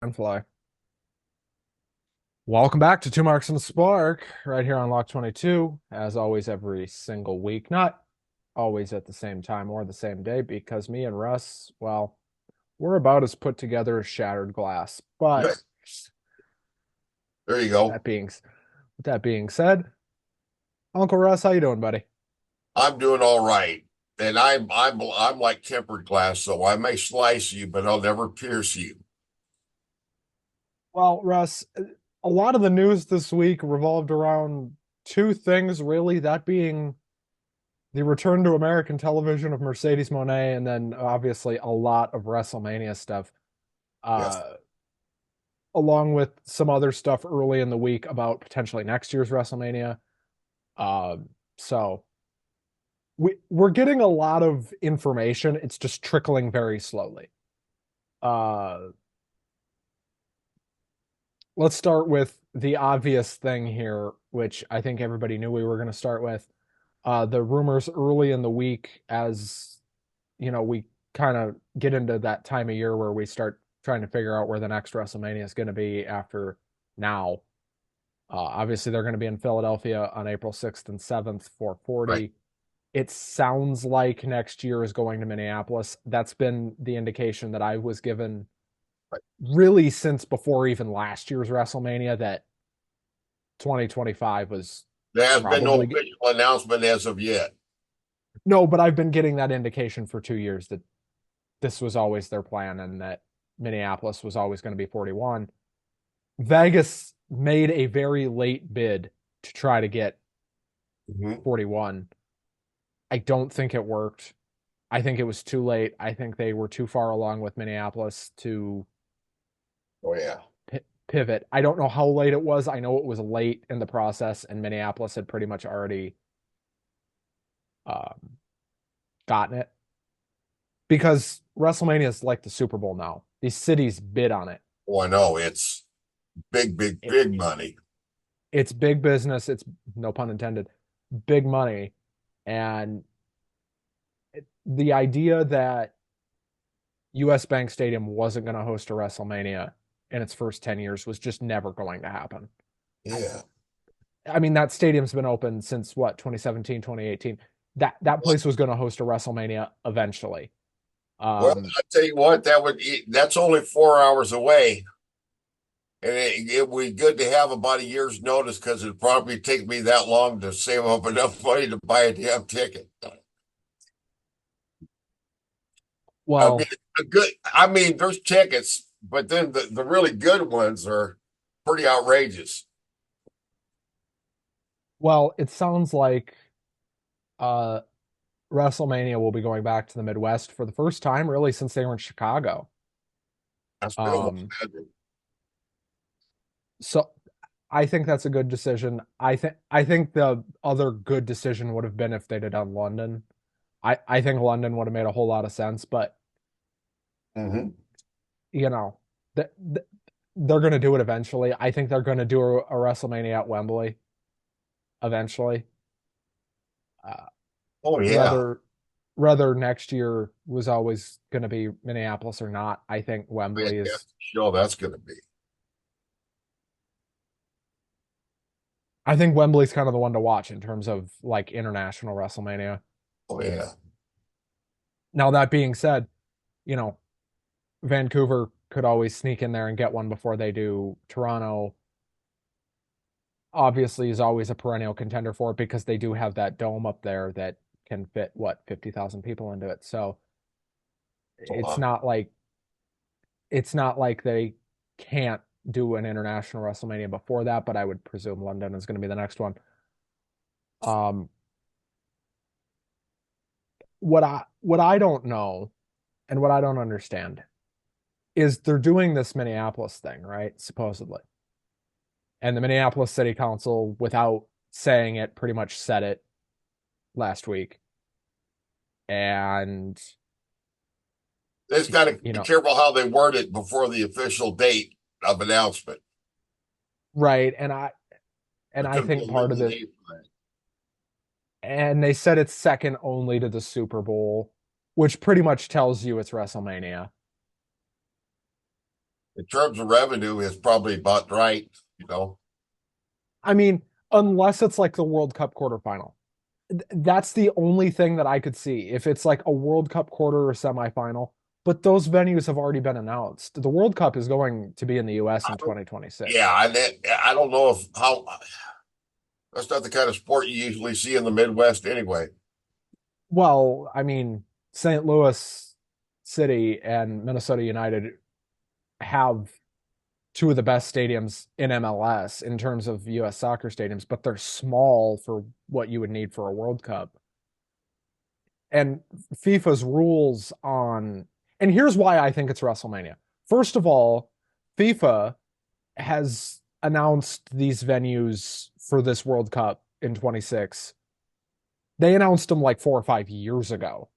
And fly. Welcome back to Two Marks and a Spark, right here on Lock 22. As always, every single week. Not always at the same time or the same day, because me and Russ, well, we're about as put together as shattered glass. But There you go. that being with that being said, Uncle Russ, how you doing, buddy? I'm doing all right. And I'm like tempered glass, so I may slice you, but I'll never pierce you. Well, Russ, a lot of the news this week revolved around two things, really. That being the return to American television of Mercedes Monet, and then obviously a lot of WrestleMania stuff, Yes. uh, along with some other stuff early in the week about potentially next year's WrestleMania. Uh, so we're getting a lot of information. It's just trickling very slowly. Uh, let's start with the obvious thing here, which I think everybody knew we were going to start with. The rumors early in the week, as we kind of get into that time of year where we start trying to figure out where the next WrestleMania is going to be after now. Obviously, they're going to be in Philadelphia on April 6th and 7th for Right. 40. It sounds like next year is going to Minneapolis. That's been the indication that I was given Right. really since before even last year's WrestleMania that 2025 was There has been no probably official announcement as of yet. no, but I've been getting that indication for 2 years that this was always their plan and that Minneapolis was always going to be 41. Vegas made a very late bid to try to get Mhm. 41. I don't think it worked. I think it was too late. I think they were too far along with Minneapolis to Oh yeah. pivot. I don't know how late it was. I know it was late in the process, and Minneapolis had pretty much already um, gotten it because WrestleMania is like the Super Bowl now. These cities bid on it. Oh, I know. It's big, big, it big money. it's big business. It's no pun intended, big money, and the idea that U.S. Bank Stadium wasn't going to host a WrestleMania in its first 10 years was just never going to happen. Yeah. I mean, that stadium's been open since what, 2017, 2018. That place was going to host a WrestleMania eventually. Well, Um, I tell you what, that's only 4 hours away. And it would be good to have about a year's notice because it'd probably take me that long to save up enough money to buy a damn ticket. I mean, well, there's tickets, but then the really good ones are pretty outrageous. it sounds like uh, WrestleMania will be going back to the Midwest for the first time, really, since they were in Chicago. That's been almost Um, imagine. so I think that's a good decision. I think the other good decision would have been if they'd have done London. I think London would have made a whole lot of sense, but Hmm. you know, th th they're going to do it eventually. I think they're going to do a WrestleMania at Wembley eventually. Uh, Oh yeah, whether whether next year was always going to be Minneapolis or not, I think Wembley is. fantastic show that's going to be. I think Wembley's kind of the one to watch in terms of like international WrestleMania. Oh yeah, Now that being said, you know, Vancouver could always sneak in there and get one before they do. Toronto obviously is always a perennial contender for it because they do have that dome up there that can fit what 50,000 people into it. So it's a it's lot. not like it's not like they can't do an international WrestleMania before that, but I would presume London is going to be the next one. Um, what I don't know and what I don't understand is they're doing this Minneapolis thing, right? Supposedly. And the Minneapolis City Council, without saying it, pretty much said it last week. And, They've got to you be know, careful how they word it before the official date of announcement. right. And I There could be think a part of legal it, date for that. and they said it's second only to the Super Bowl, which pretty much tells you it's WrestleMania. In terms of revenue, is probably about right, you know. I mean, unless it's like the World Cup quarterfinal. That's the only thing that I could see if it's like a World Cup quarter or semifinal. But those venues have already been announced. The World Cup is going to be in the US in 2026. Yeah, and I don't know if how that's not the kind of sport you usually see in the Midwest anyway. Well, I mean, St. Louis City and Minnesota United have two of the best stadiums in MLS in terms of US soccer stadiums, but they're small for what you would need for a World Cup. And FIFA's rules on, and here's why I think it's WrestleMania. First of all, FIFA has announced these venues for this World Cup in 26. They announced them like 4 or 5 years ago.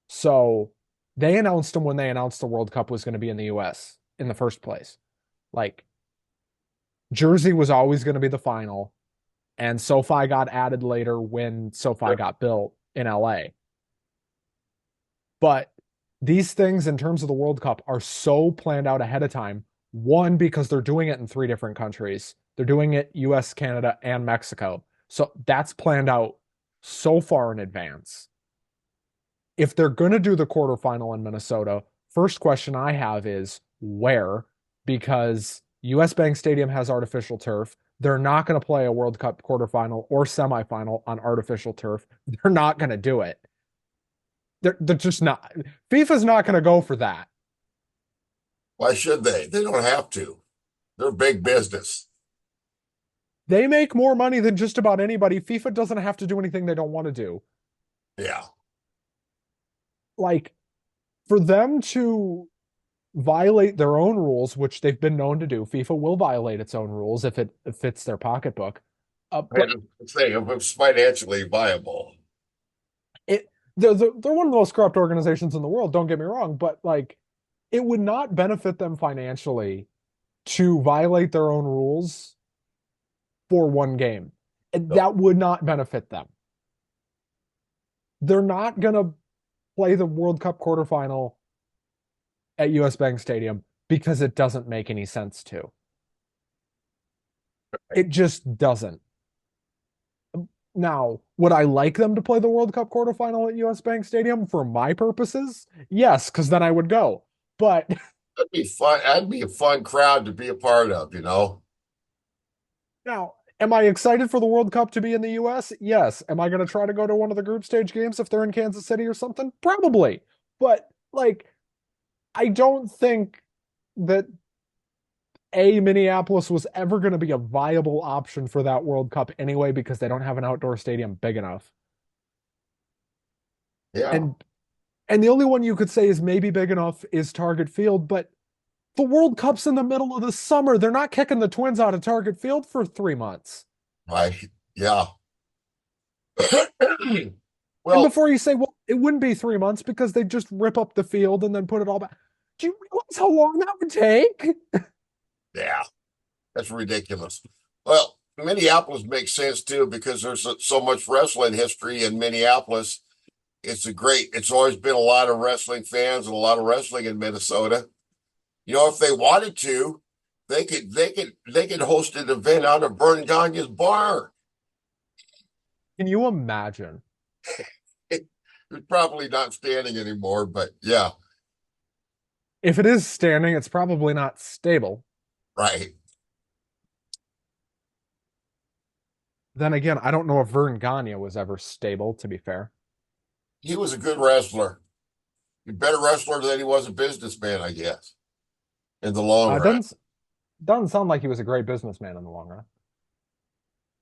So they announced them when they announced the World Cup was going to be in the US in the first place. Like Jersey was always going to be the final, and SoFi got added later when SoFi got built in LA. But these things, in terms of the World Cup, are so planned out ahead of time. One, because they're doing it in three different countries. They're doing it US, Canada, and Mexico. So that's planned out so far in advance. If they're going to do the quarterfinal in Minnesota, first question I have is where? Because US Bank Stadium has artificial turf. They're not going to play a World Cup quarterfinal or semifinal on artificial turf. They're not going to do it. They're just not. FIFA's not going to go for that. Why should they? They don't have to. They're big business. They make more money than just about anybody. FIFA doesn't have to do anything they don't want to do. Yeah. Like for them to violate their own rules, which they've been known to do, FIFA will violate its own rules if it fits their pocketbook. I had But to say if it's financially viable. it they're one of the most corrupt organizations in the world, don't get me wrong, but like it would not benefit them financially to violate their own rules for one game. No. That would not benefit them. They're not going to play the World Cup quarterfinal at US Bank Stadium because it doesn't make any sense to. It just doesn't. Now, would I like them to play the World Cup quarterfinal at US Bank Stadium for my purposes? Yes, because then I would go. But That'd be fun. That'd be a fun crowd to be a part of, you know? now, am I excited for the World Cup to be in the US? Yes. Am I going to try to go to one of the group stage games if they're in Kansas City or something? Probably. But, like, I don't think that Minneapolis was ever going to be a viable option for that World Cup anyway because they don't have an outdoor stadium big enough. Yeah. And the only one you could say is maybe big enough is Target Field, but the World Cup's in the middle of the summer. They're not kicking the Twins out of Target Field for 3 months. Yeah. And Well, before you say, well, it wouldn't be 3 months because they just rip up the field and then put it all back. Do you realize how long that would take? yeah, that's ridiculous. Well, Minneapolis makes sense too because there's so much wrestling history in Minneapolis. It's always been a lot of wrestling fans and a lot of wrestling in Minnesota. You know, if they wanted to, they could host an event out of Vern Gagne's bar. Can you imagine? It's probably not standing anymore, but yeah, If it is standing, it's probably not stable. right. Then again, I don't know if Vern Gagne was ever stable, to be fair. He was a good wrestler. A better wrestler than he was a businessman, I guess, in the long run. Doesn't sound like he was a great businessman in the long run.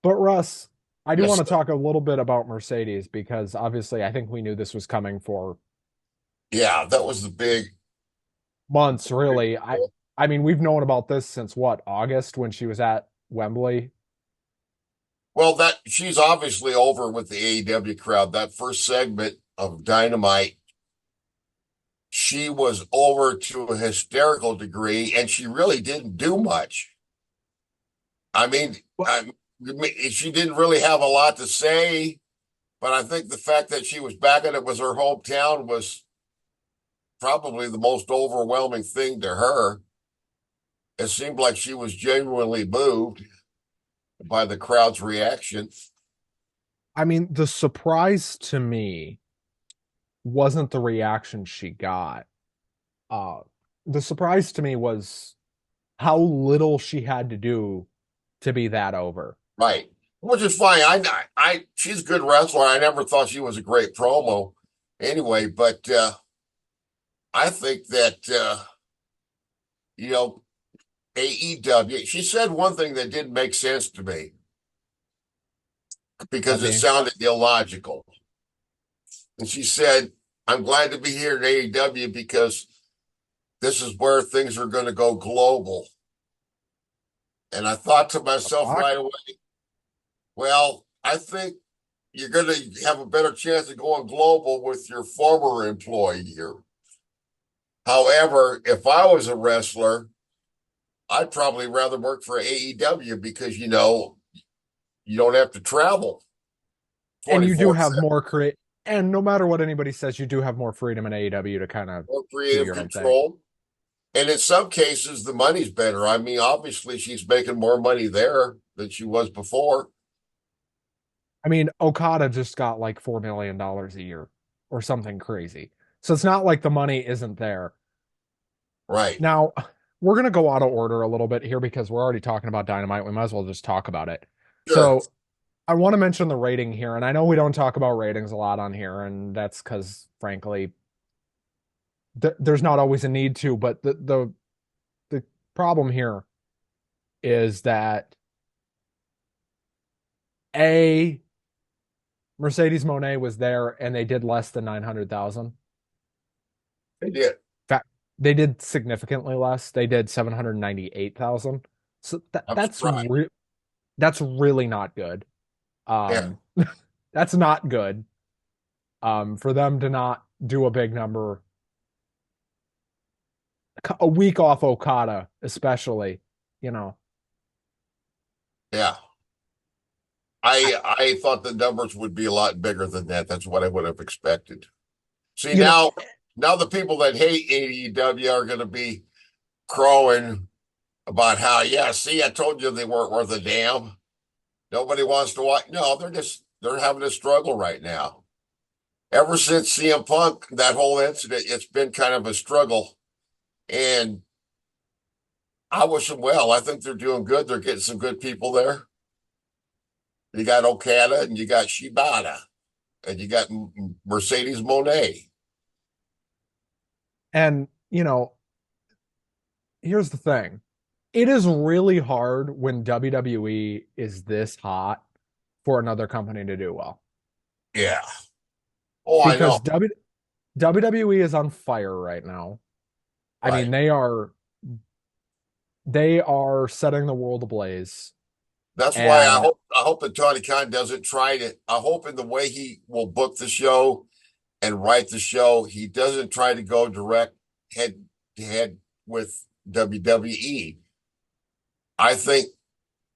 But Russ, I do want Yes, to talk a little bit about Mercedes because obviously I think we knew this was coming for yeah, that was the big. months, really. I mean, we've known about this since what, August when she was at Wembley. Well, that she's obviously over with the AEW crowd. That first segment of Dynamite, she was over to a hysterical degree, and she really didn't do much. I mean, Well, I, she didn't really have a lot to say, but I think the fact that she was back and it was her hometown was probably the most overwhelming thing to her. it seemed like she was genuinely moved by the crowd's reaction. I mean, the surprise to me wasn't the reaction she got. Uh, the surprise to me was how little she had to do to be that over. Right. Which is fine. She's a good wrestler. I never thought she was a great promo anyway, but I think that, you know, AEW, she said one thing that didn't make sense to me That because it being, sounded illogical. And she said, I'm glad to be here in AEW because this is where things are going to go global. And I thought to myself fuck? right away, well, I think you're going to have a better chance of going global with your former employee here. However, if I was a wrestler, I'd probably rather work for AEW because, you don't have to travel And you do have 24/7. more create, and no matter what anybody says, you do have more freedom in AEW to kind of More do creative your own thing. control. And in some cases, the money's better. I mean, obviously, she's making more money there than she was before. I mean, Okada just got like $4 million a year or something crazy. So it's not like the money isn't there. Right. Now, we're going to go out of order a little bit here because we're already talking about Dynamite. We might as well just talk about it. Sure. So I want to mention the rating here, and I know we don't talk about ratings a lot on here, and that's because, frankly, there's not always a need to. But the problem here is that a Mercedes Monet was there, and they did less than 900,000. They did. Fact, they did significantly less. They did 798,000. So I'm surprised. that's really not good. Yeah. Um, that's not good. For them to not do a big number a week off Okada, especially, you know. Yeah. I, I thought the numbers would be a lot bigger than that. That's what I would have expected. See, you know, now the people that hate AEW are going to be crowing about how, yeah, see, I told you they weren't worth a damn. Nobody wants to watch. No, they're having a struggle right now. Ever since CM Punk, that whole incident, it's been kind of a struggle. And I wish them well. I think they're doing good. They're getting some good people there. You got Okada and you got Shibata and you got Mercedes Monet. and here's the thing. It is really hard when WWE is this hot for another company to do well Yeah. Oh, I because know. WWE is on fire right now. I mean, Right. they are setting the world ablaze. That's why And I hope that Tony Khan doesn't try to. I hope in the way he will book the show and write the show, he doesn't try to go direct head to head with WWE. I think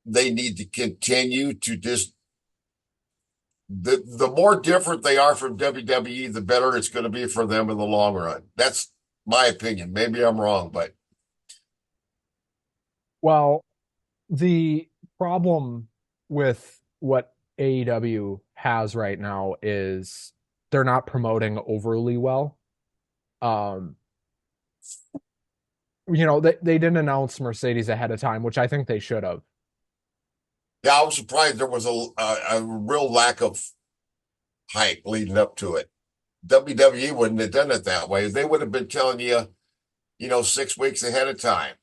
they need to continue to just the more different they are from WWE, the better it's going to be for them in the long run. That's my opinion. Maybe I'm wrong, but well, the problem with what AEW has right now is they're not promoting overly well. Um, they didn't announce Mercedes ahead of time, which I think they should have. yeah, I was surprised there was a real lack of hype leading up to it. WWE wouldn't have done it that way. They would have been telling you, 6 weeks ahead of time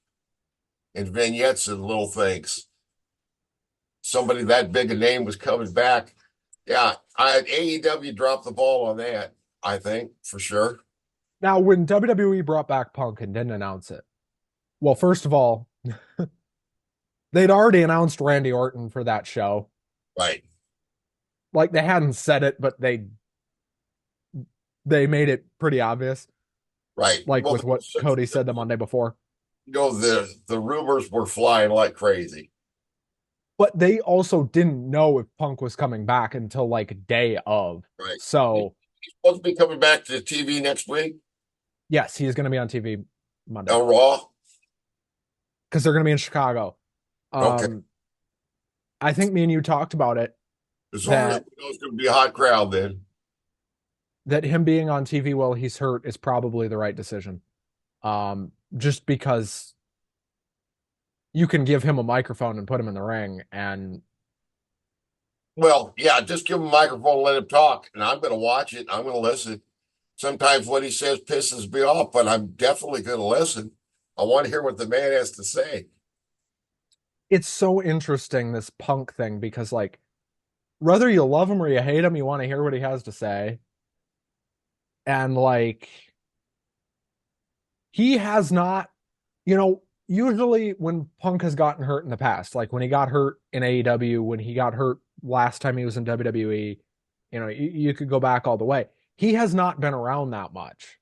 in vignettes and little things. Somebody that big a name was coming back. Yeah, AEW dropped the ball on that, I think, for sure. Now, when WWE brought back Punk and didn't announce it, well, first of all, they'd already announced Randy Orton for that show. Right, Like they hadn't said it, but they made it pretty obvious, right. like Well, with what Cody said the Monday before. the rumors were flying like crazy. But they also didn't know if Punk was coming back until like day of. Right. He's So supposed to be coming back to TV next week yes, he is going to be on TV Monday. on Raw. because they're going to be in Chicago. Okay. Um, I think me and you talked about it As long as that we know it's going to be a hot crowd, then. him being on TV while he's hurt is probably the right decision. Just because you can give him a microphone and put him in the ring, and Well, yeah, just give him a microphone and let him talk. And I'm going to watch it. I'm going to listen. Sometimes what he says pisses me off, but I'm definitely going to listen. I want to hear what the man has to say. it's so interesting this Punk thing because like whether you love him or you hate him, you want to hear what he has to say. And like he has not, usually when Punk has gotten hurt in the past, like when he got hurt in AEW, when he got hurt last time he was in WWE, you could go back all the way. He has not been around that much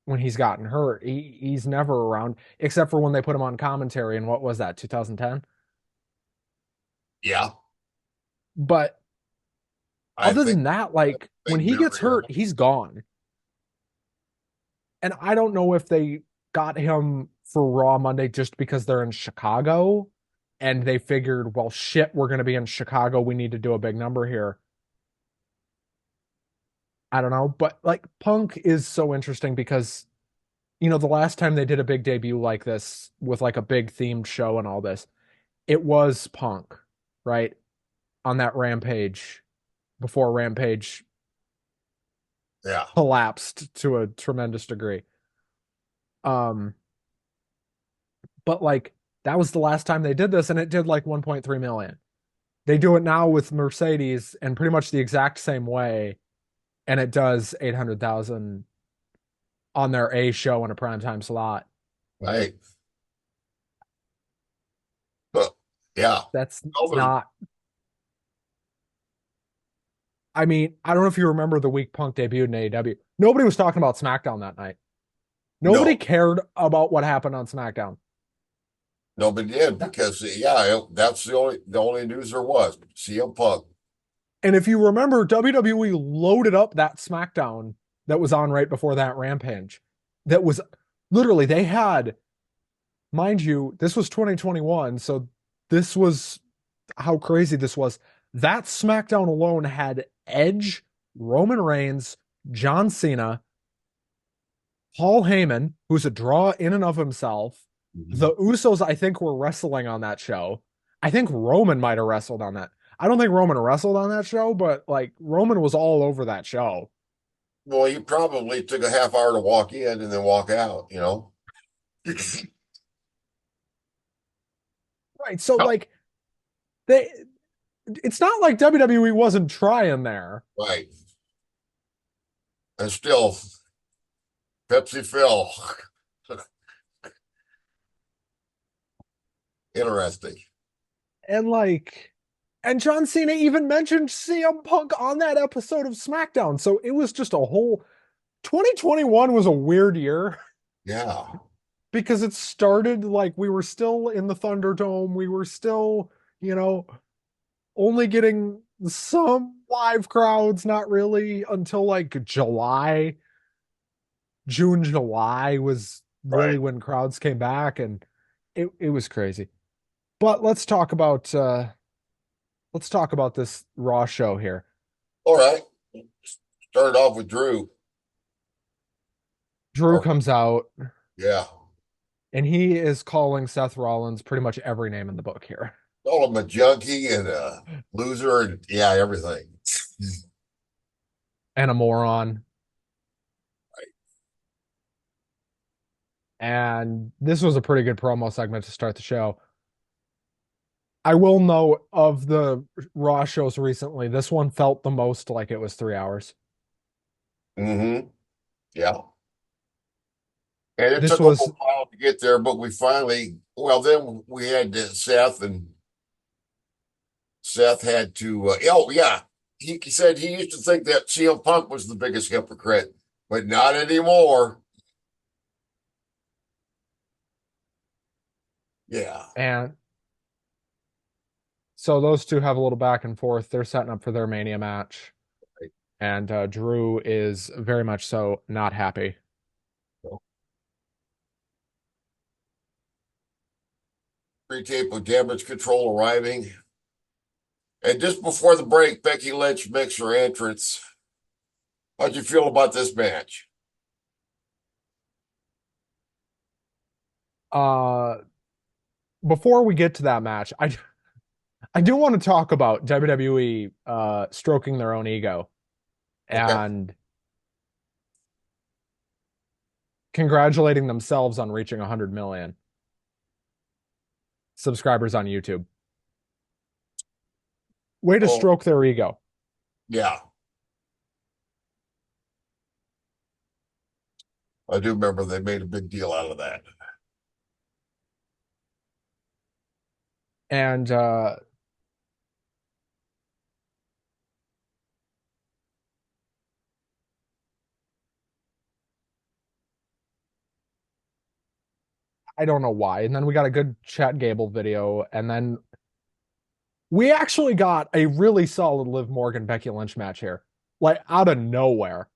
when he's gotten hurt. He's never around except for when they put him on commentary in what was that, 2010? Yeah, But I other think than that, like when big he gets memory hurt, of he's gone. And I don't know if they got him for Raw Monday just because they're in Chicago and they figured, well, shit, we're going to be in Chicago. We need to do a big number here. I don't know. But like Punk is so interesting because, the last time they did a big debut like this with like a big themed show and all this, it was Punk, right? On that Rampage before Rampage Yeah, collapsed to a tremendous degree. Um, but like that was the last time they did this and it did like 1.3 million. They do it now with Mercedes and pretty much the exact same way and it does 800,000 on their A show in a primetime slot. right. Huh. Yeah. That's Elvis, not, I mean, I don't know if you remember the week Punk debuted in AEW. Nobody was talking about SmackDown that night. Nobody no, cared about what happened on SmackDown. nobody did because yeah, that's the only news there was. CM Punk. And if you remember, WWE loaded up that SmackDown that was on right before that Rampage. That was literally, they had, mind you, this was 2021. So this was how crazy this was. That SmackDown alone had Edge, Roman Reigns, John Cena, Paul Heyman, who's a draw in and of himself. Mhm. The Usos, I think, were wrestling on that show. I think Roman might have wrestled on that. I don't think Roman wrestled on that show, but like Roman was all over that show. Well, he probably took a half hour to walk in and then walk out, you know? Right. So like they it's not like WWE wasn't trying there. Right. And still, Pepsi Phil. Interesting. And like and John Cena even mentioned CM Punk on that episode of SmackDown. So it was just a whole 2021 was a weird year Yeah. because it started like we were still in the Thunderdome. We were still, you know, only getting some live crowds, not really until like July, June, July was really Right. when crowds came back and it was crazy. But let's talk about this Raw show here. All right. Started off with Drew. Drew Or comes out yeah. and he is calling Seth Rollins pretty much every name in the book here. Call him a junkie and a loser and yeah, everything. And a moron. And this was a pretty good promo segment to start the show. I will note of the Raw shows recently, this one felt the most like it was 3 hours. Mm-hmm. Yeah. And it This took a was, little while to get there, but we finally, well, then we had Seth, and Seth had to, oh, yeah. He said he used to think that CM Punk was the biggest hypocrite, but not anymore. Yeah. and so those two have a little back and forth. They're setting up for their Mania match. And Drew is very much so not happy. Pre-tape with Damage Control arriving. And just before the break, Becky Lynch makes her entrance. How'd you feel about this match? Uh, before we get to that match, I do want to talk about WWE stroking their own ego Okay. and congratulating themselves on reaching 100 million subscribers on YouTube. Way to Oh, stroke their ego. yeah. I do remember they made a big deal out of that. And I don't know why. And then we got a good Chat Gable video. And then we actually got a really solid Liv Morgan Becky Lynch match here, like out of nowhere.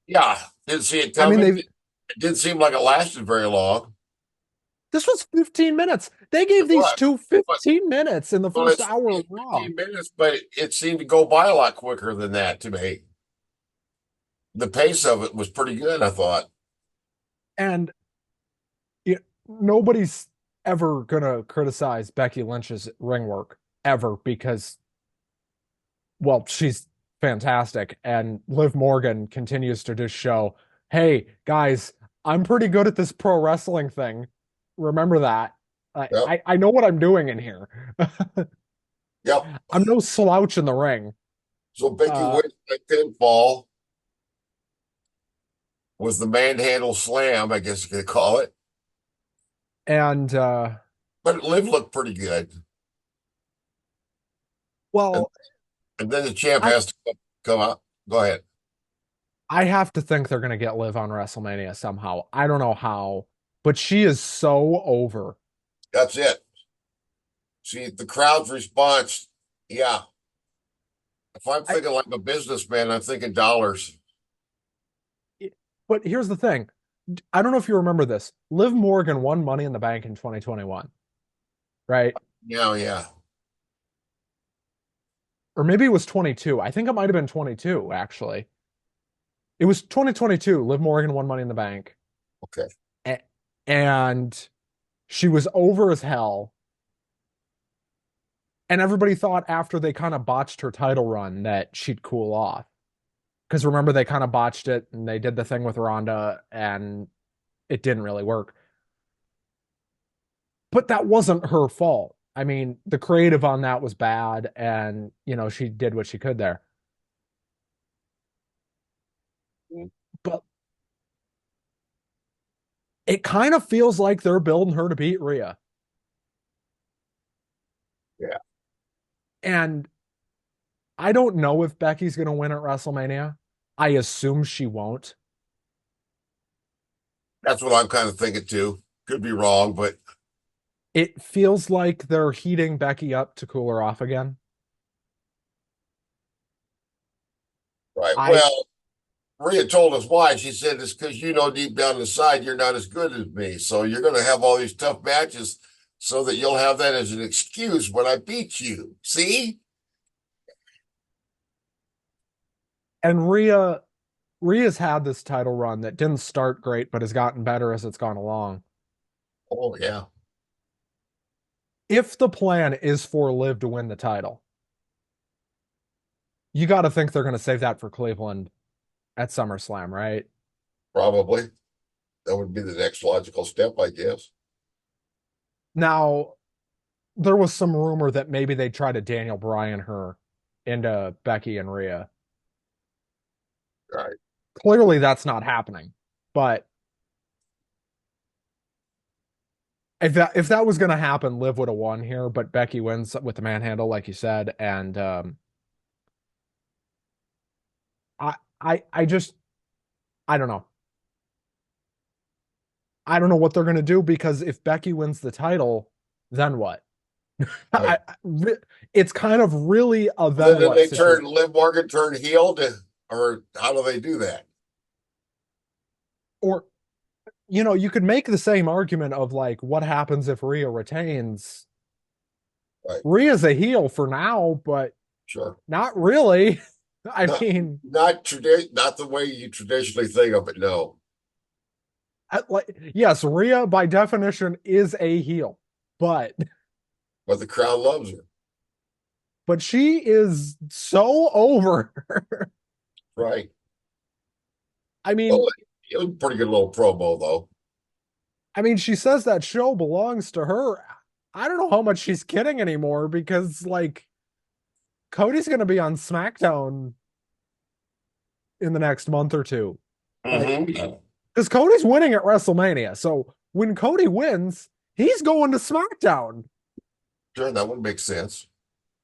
Yeah. Didn't see it I mean, coming. It didn't seem like it lasted very long. this was 15 minutes. They gave It these was. two But 15 minutes in the well, first hour of it's Raw. 15 minutes, but it seemed to go by a lot quicker than that to me. The pace of it was pretty good, I thought. And nobody's ever gonna criticize Becky Lynch's ring work ever because, well, she's fantastic, and Liv Morgan continues to just show, hey guys, I'm pretty good at this pro wrestling thing. Remember that. I Yep. I, I know what I'm doing in here. Yep. I'm no slouch in the ring. So Becky Uh, wins by pinfall was the manhandle slam, I guess you could call it. and But Liv looked pretty good. And, well, and then the champ I has to come out. Go ahead. I have to think they're gonna get Liv on WrestleMania somehow. I don't know how, but she is so over. That's it. See, the crowd's response, yeah. If I'm I thinking like a businessman, I'm thinking dollars. But here's the thing. I don't know if you remember this. Liv Morgan won Money in the Bank in 2021, right? Yeah, yeah. Or maybe it was 22. I think it might have been 22, actually. It was 2022. Liv Morgan won Money in the Bank. Okay. And she was over as hell. And everybody thought after they kind of botched her title run that she'd cool off. Because remember, they kind of botched it and they did the thing with Ronda and it didn't really work. But that wasn't her fault. I mean, the creative on that was bad, and she did what she could there. But it kind of feels like they're building her to beat Rhea. Yeah. And I don't know if Becky's going to win at WrestleMania. I assume she won't. That's what I'm kind of thinking too. Could be wrong, but It feels like they're heating Becky up to cool her off again. right. I Well, Rhea told us why. She said it's because you know deep down inside you're not as good as me. So you're going to have all these tough matches so that you'll have that as an excuse when I beat you. See? and Rhea's had this title run that didn't start great, but has gotten better as it's gone along. Oh, yeah. If the plan is for Liv to win the title, you got to think they're going to save that for Cleveland at SummerSlam, right? Probably. That would be the next logical step, I guess. Now, there was some rumor that maybe they'd try to Daniel Bryan her into Becky and Rhea. Right. Clearly, that's not happening. But if that was going to happen, Liv would have won here. But Becky wins with the manhandle, like you said, and I just I don't know. I don't know what they're going to do because if Becky wins the title, then what? Right. It's kind of really a Then then did what they situation. turn Liv Morgan turn heel or how do they do that? Or you could make the same argument of like what happens if Rhea retains. Right. Rhea's a heel for now, but Sure. not really. I Not mean, not the way you traditionally think of it, no. like yes, Rhea by definition is a heel, but But the crowd loves her. she is so over. Right. I Well, mean, it was a pretty good little promo though. she says that show belongs to her. I don't know how much she's kidding anymore because like Cody's going to be on SmackDown in the next month or two. Like, Mm-hmm. because Cody's winning at WrestleMania. So when Cody wins, he's going to SmackDown. Sure, that would make sense.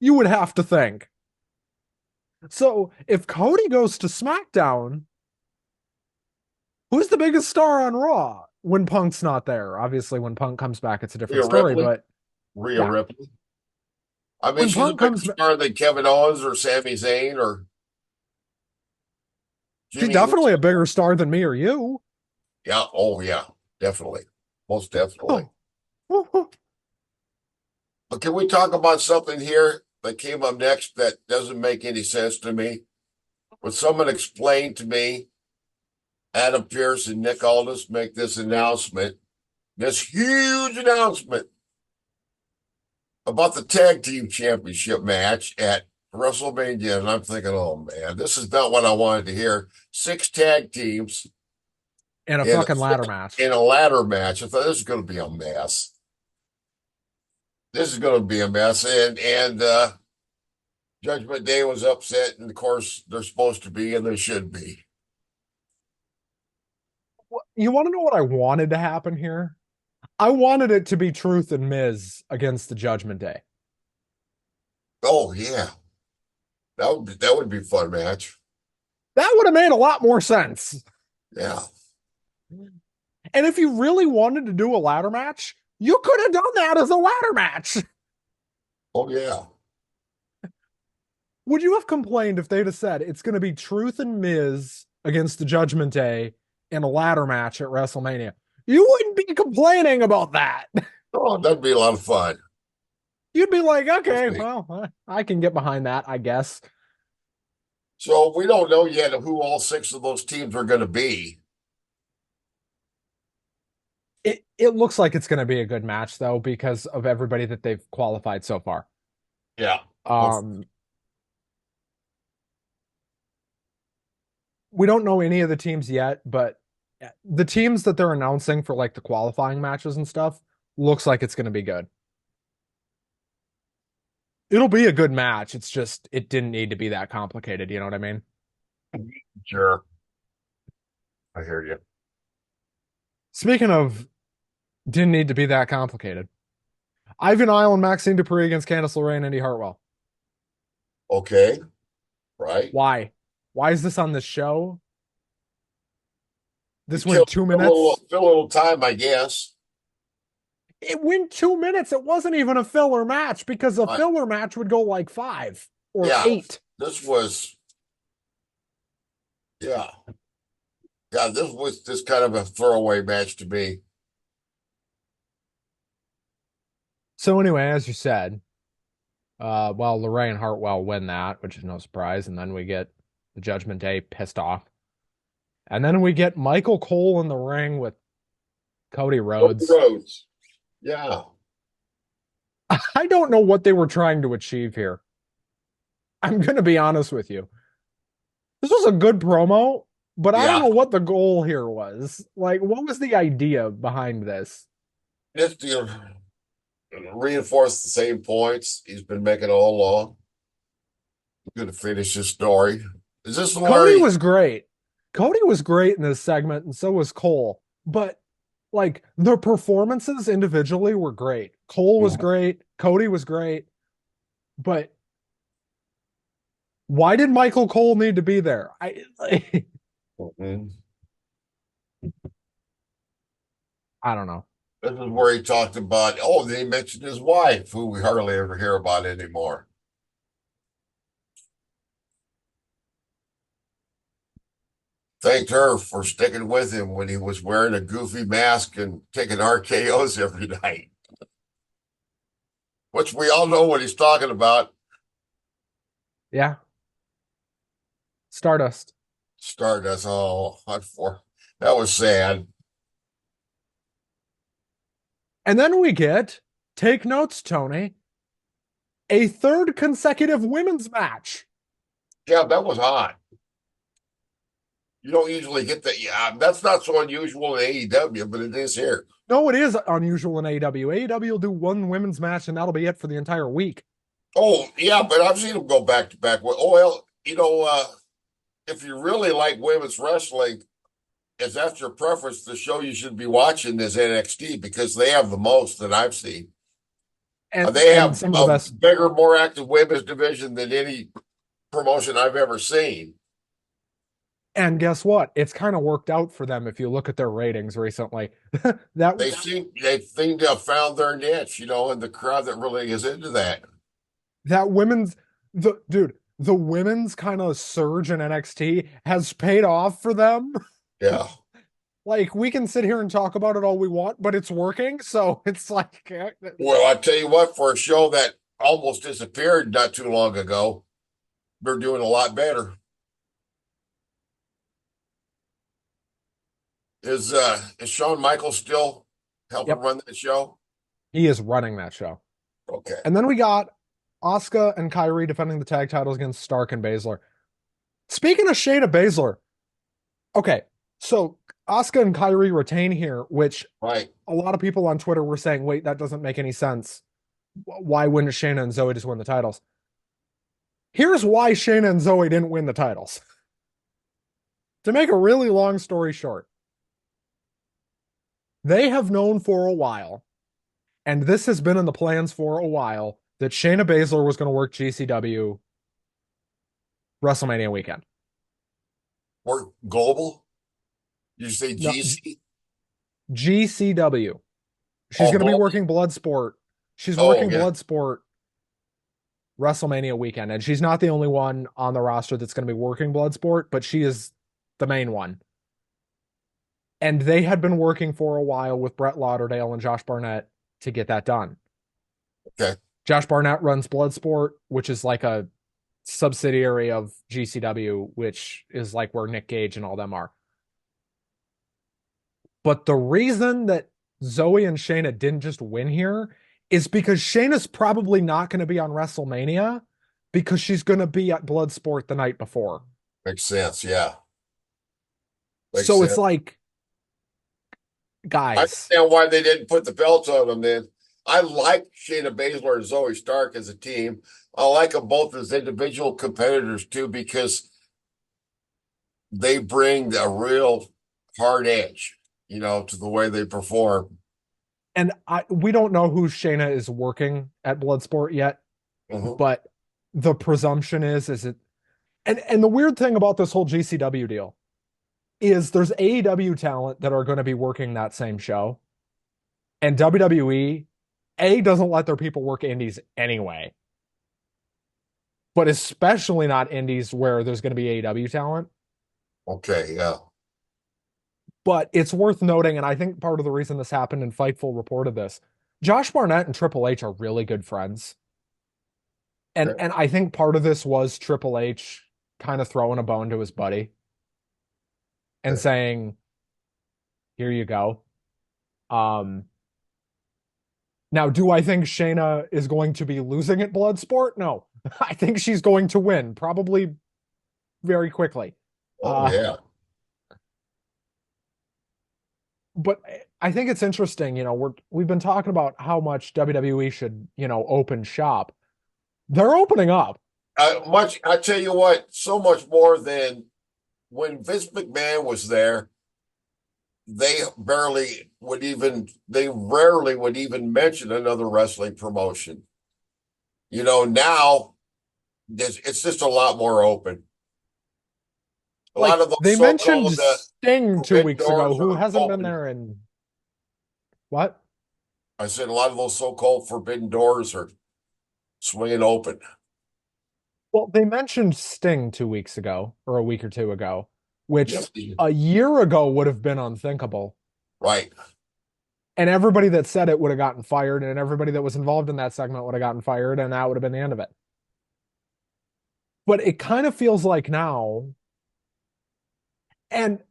You would have to think. So if Cody goes to SmackDown, who's the biggest star on Raw when Punk's not there? Obviously, when Punk comes back, it's a different Rhea story. Ripley. But Rhea yeah, Ripley. I mean, when she's a Punk bigger comes, star than Kevin Owens or Sami Zayn or she's Jimmy definitely a Uso. bigger star than me or you. Yeah. Oh, yeah. Definitely. Most definitely. But can we talk about something here that came up next that doesn't make any sense to me? Would someone explain to me Adam Pearce and Nick Aldis make this announcement, this huge announcement about the tag team championship match at WrestleMania? And I'm thinking, oh man, this is not what I wanted to hear. Six tag teams In a in fucking ladder match. a ladder match. I thought this is going to be a mess. This is going to be a mess. And Judgment Day was upset, and of course they're supposed to be, and they should be. You want to know what I wanted to happen here? I wanted it to be Truth and Miz against the Judgment Day. Oh yeah, that would be a fun match. That would have made a lot more sense. Yeah. And if you really wanted to do a ladder match, you could have done that as a ladder match. Oh yeah. Would you have complained if they'd have said it's going to be Truth and Miz against the Judgment Day in a ladder match at WrestleMania? You wouldn't be complaining about that. Oh, that'd be a lot of fun. You'd be like, We'll okay, see. well, I can get behind that, I guess. So we don't know yet who all six of those teams are going to be. It looks like it's going to be a good match though because of everybody that they've qualified so far. Yeah. Well, Um, we don't know any of the teams yet, but the teams that they're announcing for like the qualifying matches and stuff looks like it's going to be good. It'll be a good match. It's just it didn't need to be that complicated. You know what I mean? sure. I hear you. Speaking of didn't need to be that complicated. Ivan Isle and Maxine Dupree against Candice LeRae and Indy Hartwell. Okay. Right. Why? Why is this on this show? This Kill, went 2 minutes. fill a little time, I guess. It went 2 minutes. It wasn't even a filler match because a I, filler match would go like 5 or 8. yeah. This was. Yeah. Yeah. This was just kind of a throwaway match to me. So anyway, as you said, well, LeRae and Hartwell win that, which is no surprise, and then we get the Judgment Day pissed off. And then we get Michael Cole in the ring with Cody Rhodes. Rhodes. Yeah. I don't know what they were trying to achieve here. I'm going to be honest with you. This was a good promo, but I don't Yeah. know what the goal here was. Like, what was the idea behind this? Just to reinforce the same points he's been making all along. Good to finish his story. Is this where Cody he? was great. Cody was great in this segment, and so was Cole. But like their performances individually were great. Cole was great. Cody was great. But why did Michael Cole need to be there? Mhm. I don't know. This is where he talked about. Oh, they mentioned his wife, who we hardly ever hear about anymore. thanked her for sticking with him when he was wearing a goofy mask and taking RKO's every night, which we all know what he's talking about. Yeah, Stardust. Stardust. Oh, that was sad. And then we get, take notes, Tony, a third consecutive women's match. Yeah, that was hot. You don't usually get that. Yeah, that's not so unusual in AEW, but it is here. No, it is unusual in AEW. AEW will do one women's match and that'll be it for the entire week. Oh, yeah, but I've seen them go back to back. Oh, well, if you really like women's wrestling, if that's your preference, the show you should be watching is NXT because they have the most that I've seen. They And have some of the a best. bigger, more active women's division than any promotion I've ever seen. And guess what? It's kind of worked out for them if you look at their ratings recently. that They seem to have found their niche, and the crowd that really is into that. that women's the women's kind of surge in NXT has paid off for them. Yeah. Like we can sit here and talk about it all we want, but it's working. So it's like Well, I tell you what, for a show that almost disappeared not too long ago, they're doing a lot better. Is Shawn Michaels still helping yep, run that show? he is running that show. Okay. And then we got Asuka and Kyrie defending the tag titles against Stark and Baszler. Speaking of Shayna Baszler, okay, so Asuka and Kyrie retain here, which Right. a lot of people on Twitter were saying, wait, that doesn't make any sense. Why wouldn't Shayna and Zoe just win the titles? Here's why Shayna and Zoe didn't win the titles. To make a really long story short, they have known for a while, and this has been in the plans for a while, that Shayna Baszler was going to work GCW WrestleMania weekend. Or Global? Did you say No, GC? GCW. She's Oh, going to be Global. working Bloodsport. She's Oh, working yeah. Bloodsport WrestleMania weekend, and she's not the only one on the roster that's going to be working Bloodsport, but she is the main one. And they had been working for a while with Brett Lauderdale and Josh Barnett to get that done. Okay. Josh Barnett runs Bloodsport, which is like a subsidiary of GCW, which is like where Nick Gage and all them are. But the reason that Zoe and Shayna didn't just win here is because Shayna's probably not going to be on WrestleMania because she's going to be at Bloodsport the night before. Makes sense. Yeah. Makes So it's sense. like, I guys, understand why they didn't put the belts on them then. I like Shayna Baszler and Zoe Stark as a team. I like them both as individual competitors too because they bring a real hard edge, to the way they perform. and we don't know who Shayna is working at Bloodsport yet, Mhm. but the presumption is it, and the weird thing about this whole GCW deal is there's AEW talent that are going to be working that same show, and WWE doesn't let their people work indies anyway, but especially not indies where there's going to be AEW talent. Okay, yeah. But it's worth noting, and I think part of the reason this happened, and Fightful reported this, Josh Barnett and Triple H are really good friends. And Okay. and I think part of this was Triple H kind of throwing a bone to his buddy and Okay. saying, "Here you go." Um, Now, do I think Shayna is going to be losing at Bloodsport? No. I think she's going to win, probably very quickly. Oh, Uh, yeah. but I think it's interesting, we've been talking about how much WWE should, open shop. They're opening up. I tell you what, so much more than when Vince McMahon was there, they rarely would even mention another wrestling promotion. Now it's just a lot more open. A lot Like of those they mentioned so-called Sting two forbidden weeks ago, doors who are hasn't been open. there in what? I said a lot of those so-called forbidden doors are swinging open. Well, they mentioned Sting 2 weeks ago or a week or two ago. which Yes. a year ago would have been unthinkable. Right. And everybody that said it would have gotten fired, and everybody that was involved in that segment would have gotten fired, and that would have been the end of it. But it kind of feels like now, and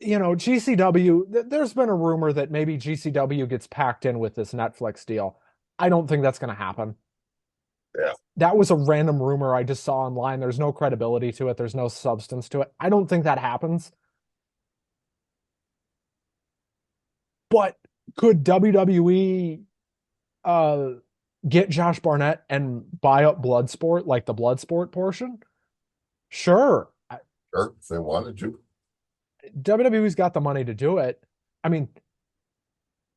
GCW, there's been a rumor that maybe GCW gets packed in with this Netflix deal. I don't think that's going to happen. Yeah. That was a random rumor I just saw online. There's no credibility to it, there's no substance to it. I don't think that happens. But could WWE uh get Josh Barnett and buy up Bloodsport, like the Bloodsport portion? Sure. Sure. If they wanted to. WWE's got the money to do it. I mean,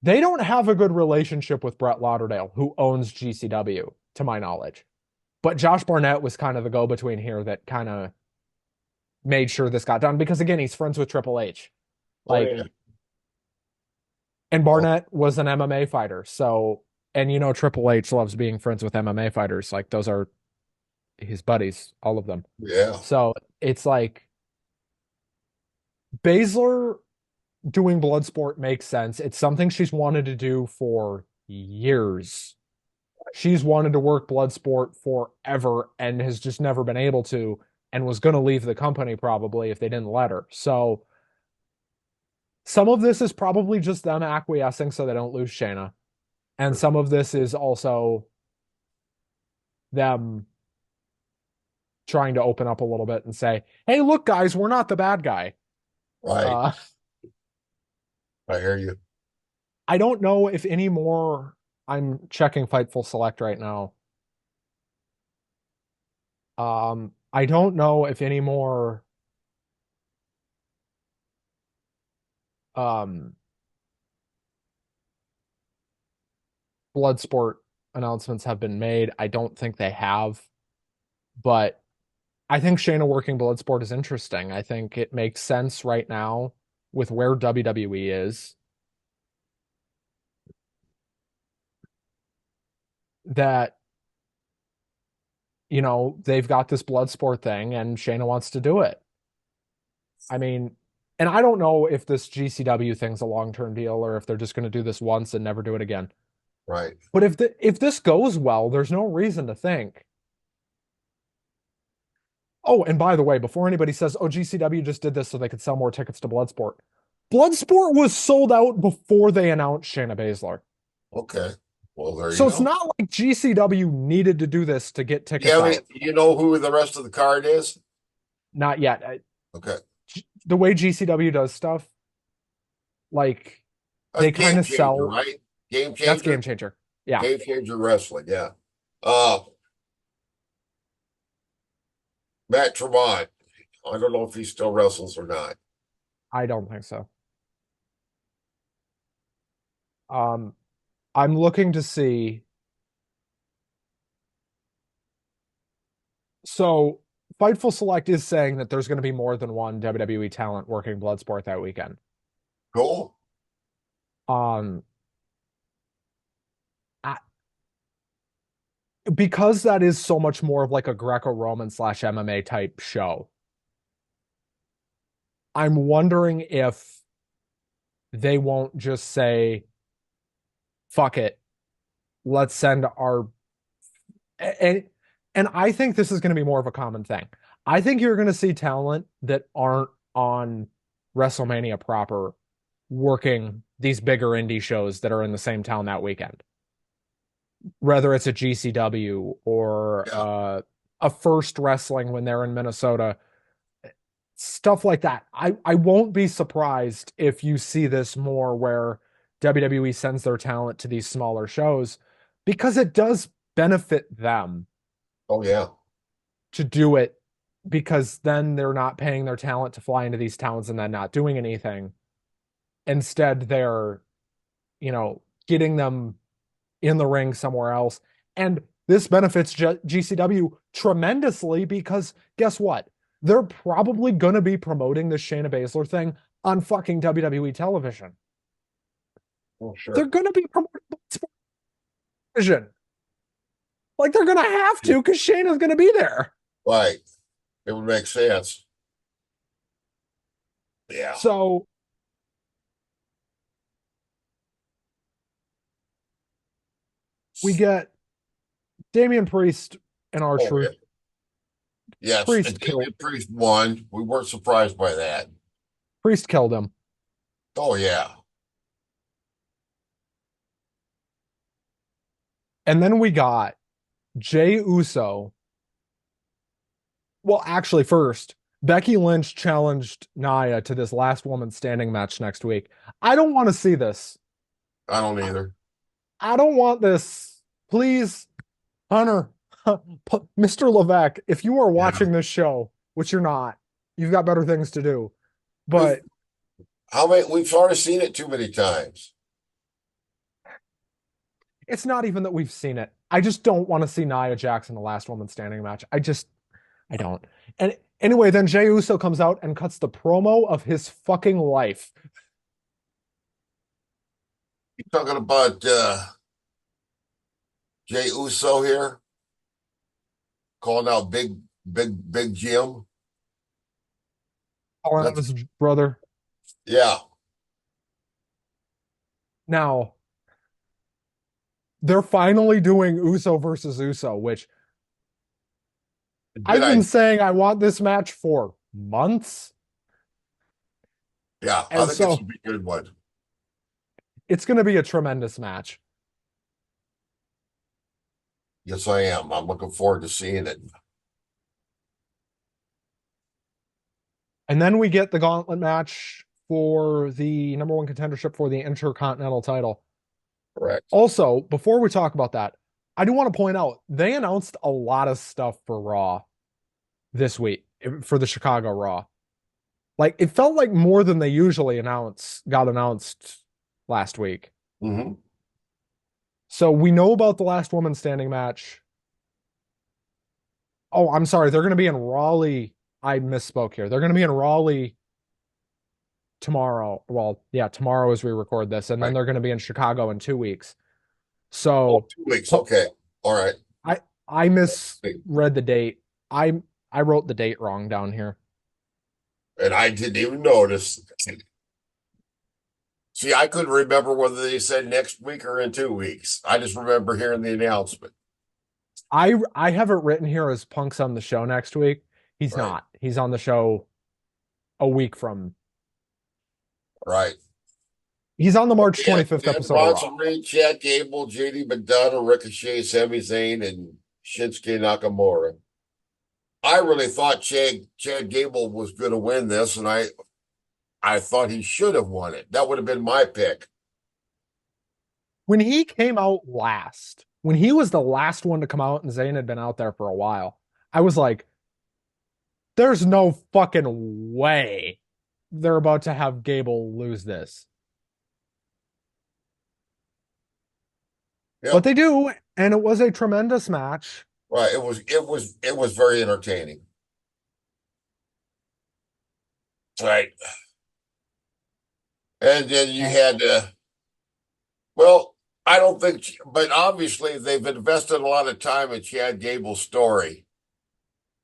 they don't have a good relationship with Brett Lauderdale, who owns GCW, to my knowledge. But Josh Barnett was kind of the go-between here that kind of made sure this got done because again, he's friends with Triple H. Oh yeah. Like, and Oh Barnett was an MMA fighter. So, and Triple H loves being friends with MMA fighters. Like those are his buddies, all of them. yeah. So it's like Baszler doing Bloodsport makes sense. It's something she's wanted to do for years. She's wanted to work Bloodsport forever and has just never been able to, and was going to leave the company probably if they didn't let her. So some of this is probably just them acquiescing so they don't lose Shayna. And some of this is also them trying to open up a little bit and say, hey, look, guys, we're not the bad guy. Right. Uh, I hear you. I don't know if any more. I'm checking Fightful Select right now. I don't know if any more um Bloodsport announcements have been made. I don't think they have, but I think Shayna working Bloodsport is interesting. I think it makes sense right now with where WWE is that they've got this Bloodsport thing and Shayna wants to do it. I mean, and I don't know if this GCW thing's a long-term deal or if they're just going to do this once and never do it again. Right. But if this goes well, there's no reason to think. Oh, and by the way, before anybody says, "Oh, GCW just did this so they could sell more tickets to Bloodsport," Bloodsport was sold out before they announced Shayna Baszler. Okay. Well, there you So it's go. not like GCW needed to do this to get tickets Yeah, I mean, out. you know who the rest of the card is? Not yet. Okay. The way GCW does stuff, like A they kind game of changer, sell. right? Game That's changer? game changer. Yeah, Game changer wrestling, yeah. Uh Matt Tremont. I don't know if he still wrestles or not. I don't think so. Um, I'm looking to see. So Fightful Select is saying that there's going to be more than one WWE talent working Bloodsport that weekend. Cool. Um, I, because that is so much more of like a Greco-Roman slash MMA type show. I'm wondering if they won't just say, "Fuck it, let's send our," and and I think this is going to be more of a common thing. I think you're going to see talent that aren't on WrestleMania proper working these bigger indie shows that are in the same town that weekend. Whether it's a GCW or Yeah. a First Wrestling when they're in Minnesota, stuff like that. I won't be surprised if you see this more where WWE sends their talent to these smaller shows because it does benefit them Oh yeah. to do it because then they're not paying their talent to fly into these towns and then not doing anything. Instead, they're, getting them in the ring somewhere else. And this benefits GCW tremendously because guess what? They're probably going to be promoting this Shayna Baszler thing on fucking WWE television. Oh They're sure. going to be promoting television. Like they're going to have to because Shayna's going to be there. Right. It would make sense. Yeah. So we get Damian Priest and Oh, yeah. R-Truth. Yes. And Priest killed David Priest won. We weren't surprised by that. Priest killed him. Oh, yeah. And then we got Jey Uso. Well, actually, first, Becky Lynch challenged Nia to this last woman standing match next week. I don't want to see this. I don't I, either. I don't want this. Please, Hunter, Mr. Levesque, if you are Yeah. watching this show, which you're not, you've got better things to do. We've But how many we've sort of seen it too many times. it's not even that we've seen it. I just don't want to see Nia Jax in the last woman standing match. I don't. And anyway, then Jey Uso comes out and cuts the promo of his fucking life. You talking about Jay Uso here, calling out big Jim. Calling out That's his brother. yeah. Now, they're finally doing Uso versus Uso, which Good I've been idea. saying I want this match for months. Yeah, I And think it's so a good one. it's going to be a tremendous match. Yes, I am. I'm looking forward to seeing it. And then we get the gauntlet match for the number one contendership for the Intercontinental title. Correct. Also, before we talk about that, I do want to point out they announced a lot of stuff for Raw this week for the Chicago Raw. Like it felt like more than they usually got announced last week. Hmm. So we know about the last woman standing match. Oh, I'm sorry. They're going to be in Raleigh. I misspoke here. They're going to be in Raleigh tomorrow. Well, yeah, tomorrow as we record this, and then Right. they're going to be in Chicago in 2 weeks. Oh, So 2 weeks. Okay. All right. I I misread the date. I wrote the date wrong down here. And I didn't even notice. See, I couldn't remember whether they said next week or in 2 weeks. I just remember hearing the announcement. I have it written here as Punk's on the show next week. He's Right. not. He's on the show a week from. Right. He's on the March Yeah, 25th Ted episode of Raw. Bronson Reed, Chad Gable, JD McDonough, Ricochet, Sami Zayn, and Shinsuke Nakamura. I really thought Chad Gable was going to win this, and I thought he should have won it. That would have been my pick. When he came out last, when he was the last one to come out and Zayn had been out there for a while, I was like, there's no fucking way they're about to have Gable lose this. But Yep. they do, and it was a tremendous match. Right. It was very entertaining. Right. And then you And had well, I don't think, but obviously they've invested a lot of time in Chad Gable's story.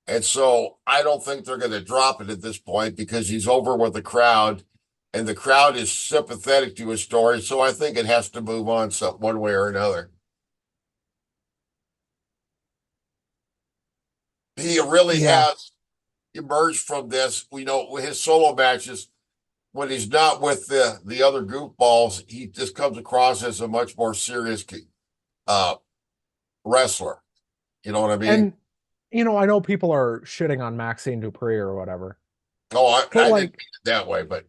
And so I don't think they're going to drop it at this point because he's over with the crowd and the crowd is sympathetic to his story. So I think it has to move on one way or another. He really yeah, has emerged from this. We know his solo matches, when he's not with the other goofballs, he just comes across as a much more serious uh, wrestler. You know what I mean? and I know people are shitting on Maxine Dupree or whatever, Oh, I, but I didn't like, mean it that way, but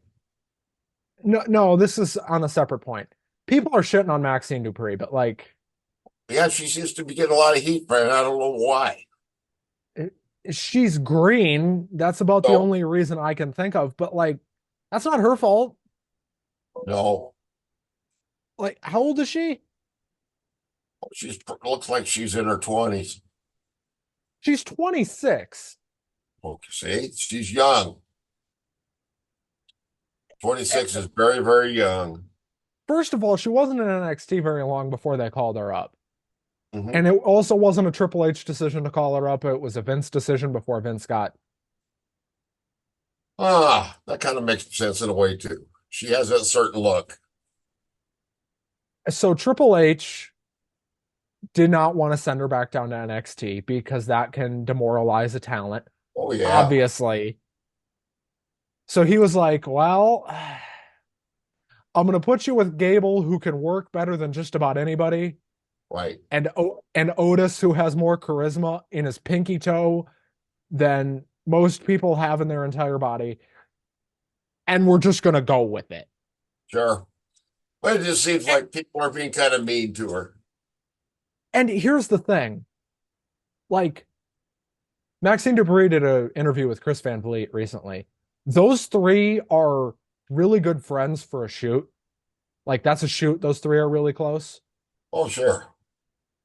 no, this is on a separate point. People are shitting on Maxine Dupree, but like, yeah, she seems to be getting a lot of heat, but I don't know why. it, she's green. That's about the No, only reason I can think of. But like, that's not her fault. no, Like, how old is she? she's looks like she's in her 20s. She's 26. Okay, see, she's young. 26 Eh, is very, very young. First of all, she wasn't in NXT very long before they called her up. Hmm. And it also wasn't a Triple H decision to call her up. It was a Vince decision before Vince got That kind of makes sense in a way too. She has a certain look. So Triple H did not want to send her back down to NXT because that can demoralize a talent, Oh yeah, obviously. So he was like, well, I'm going to put you with Gable, who can work better than just about anybody, right. and Otis, who has more charisma in his pinky toe than most people have in their entire body. And we're just going to go with it. Sure. But it just seems like people are being kind of mean to her. And here's the thing, like, Maxine Dupree did an interview with Chris Van Vliet recently. Those three are really good friends for a shoot. Like, that's a shoot. Those three are really close. Oh, sure.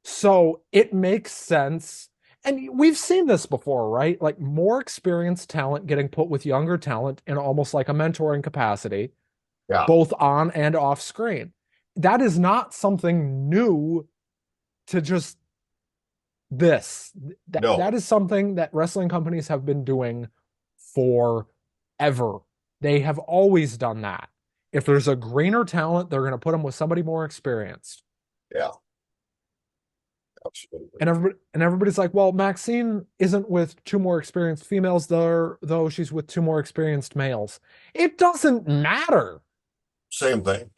So it makes sense. And we've seen this before, right? Like, more experienced talent getting put with younger talent in almost like a mentoring capacity, Yeah. both on and off screen. That is not something new to just this. That No. is something that wrestling companies have been doing forever. They have always done that. If there's a greener talent, they're going to put them with somebody more experienced. Yeah. Absolutely. And everybody's like, well, Maxine isn't with two more experienced females, though she's with two more experienced males. It doesn't matter. Same thing.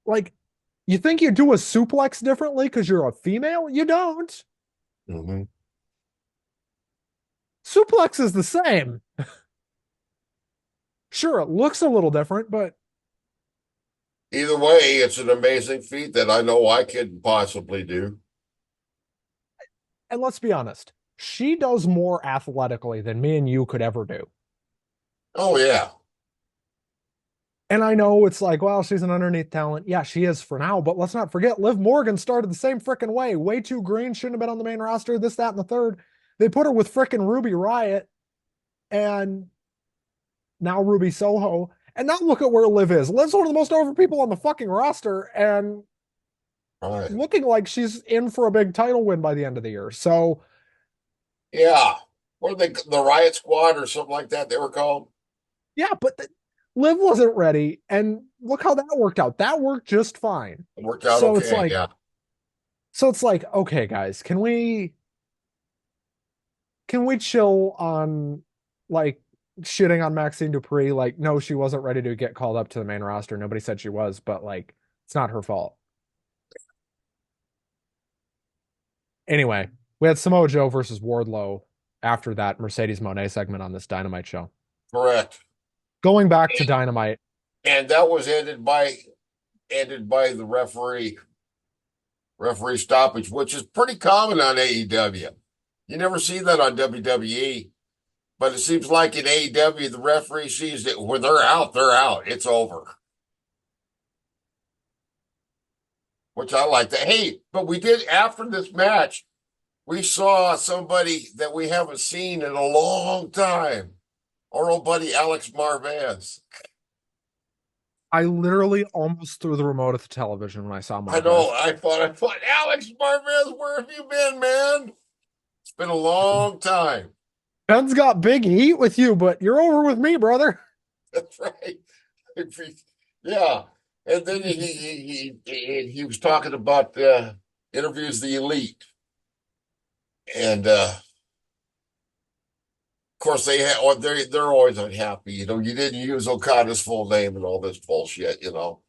Like, you think you do a suplex differently because you're a female? You don't. Hmm. Suplex is the same. Sure, it looks a little different, but Either way, it's an amazing feat that I know I could possibly do. and let's be honest, she does more athletically than me and you could ever do. Oh yeah. And I know it's like, well, she's an underneath talent. Yeah, she is for now, but let's not forget Liv Morgan started the same freaking way. Way too green, shouldn't have been on the main roster, this, that, and the third. They put her with freaking Ruby Riott and now Ruby Soho. And now look at where Liv is. Liv's one of the most over people on the fucking roster and All right. looking like she's in for a big title win by the end of the year. So, Yeah. What are they, the Riot Squad or something like that they were called? yeah, but Liv wasn't ready. And look how that worked out. That worked just fine. It worked out So it's okay. like, Yeah. okay, guys, can we chill on like shitting on Maxine Dupree? Like, no, she wasn't ready to get called up to the main roster. Nobody said she was, but like, it's not her fault. Anyway, we had Samoa Joe versus Wardlow after that Mercedes Moné segment on this Dynamite show. Correct. Going back to Dynamite, And that was ended by the referee stoppage, which is pretty common on AEW. You never see that on WWE, but it seems like in AEW the referee sees that when they're out, they're out. It's over. Which I like that. Hey, but we did after this match, we saw somebody that we haven't seen in a long time. Our old buddy Alex Marvez. I literally almost threw the remote at the television when I saw I know. Marvez. I thought, Alex Marvez, where have you been, man? It's been a long time. Ben's got big heat with you, but you're over with me, brother. That's right. Yeah. And then he was talking about interviews the elite, and of course they're always unhappy. You know, you didn't use Okada's full name and all this bullshit. You know,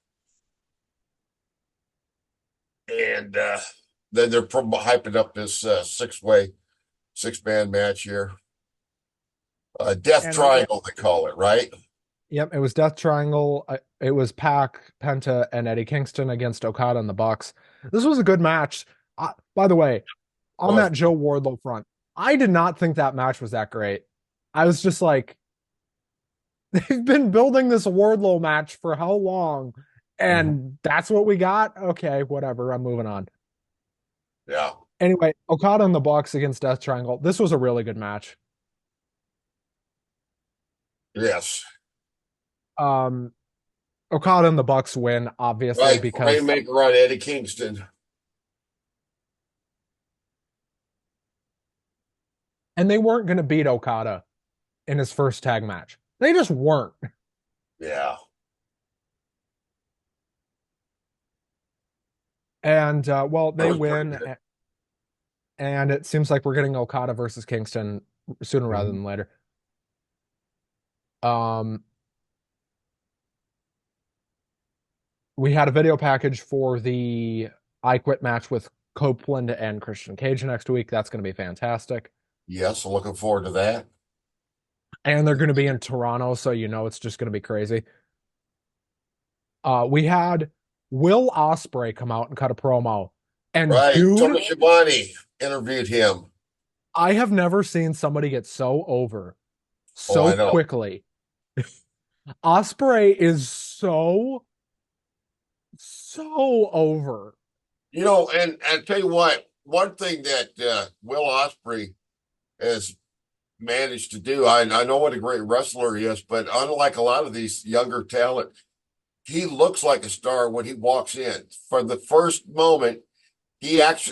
and then they're hyping up this six-man match here. Death And I get, Triangle, they call it, right? yep, it was Death Triangle. It was Pac, Penta, and Eddie Kingston against Okada and the Bucks. This was a good match. By the way, on Was that Joe Wardlow front, I did not think that match was that great. I was just like, they've been building this Wardlow match for how long? Mhm. And that's what we got? Okay, whatever. I'm moving on. Yeah. Anyway, Okada and the Bucks against Death Triangle. This was a really good match. Yes. Um, Okada and the Bucks win, obviously, Right. because Rainmaker on Eddie Kingston. and they weren't going to beat Okada in his first tag match. They just weren't. Yeah. And well, That they was pretty win, good. and it seems like we're getting Okada versus Kingston sooner rather Mhm. than later. Um, we had a video package for the I Quit match with Copeland and Christian Cage next week. That's going to be fantastic. Yes, looking forward to that. And they're going to be in Toronto, so you know it's just going to be crazy. We had Will Ospreay come out and cut a promo. And Right. dude, Tony Schiavone interviewed him. I have never seen somebody get so over Oh, so I know. quickly. Ospreay is so over. And I tell you what, one thing that Will Ospreay has managed to do, I know what a great wrestler he is, but unlike a lot of these younger talent, he looks like a star when he walks in. For the first moment, he has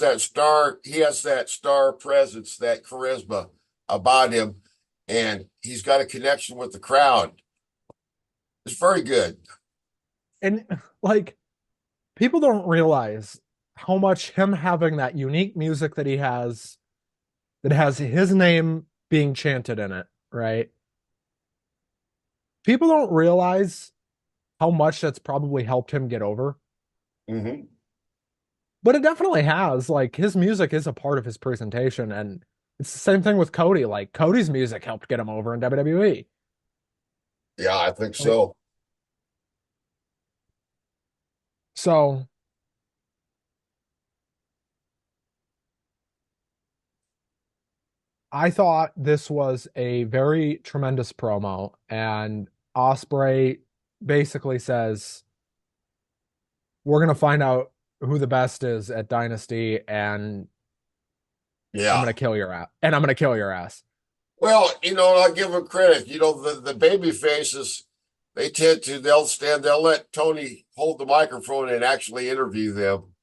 that star presence, that charisma about him, and he's got a connection with the crowd. It's very good. And like people don't realize how much him having that unique music that he has that has his name being chanted in it, right? People don't realize how much that's probably helped him get over. Hmm. But it definitely has. Like his music is a part of his presentation, and it's the same thing with Cody. Like Cody's music helped get him over in WWE. Yeah, I think Like, so. so I thought this was a very tremendous promo, and Osprey basically says, "We're gonna find out who the best is at Dynasty, and I'm Yeah. gonna kill your ass. And I'm gonna kill your ass." Well, I'll give him credit. The baby faces, they'll let Tony hold the microphone and actually interview them.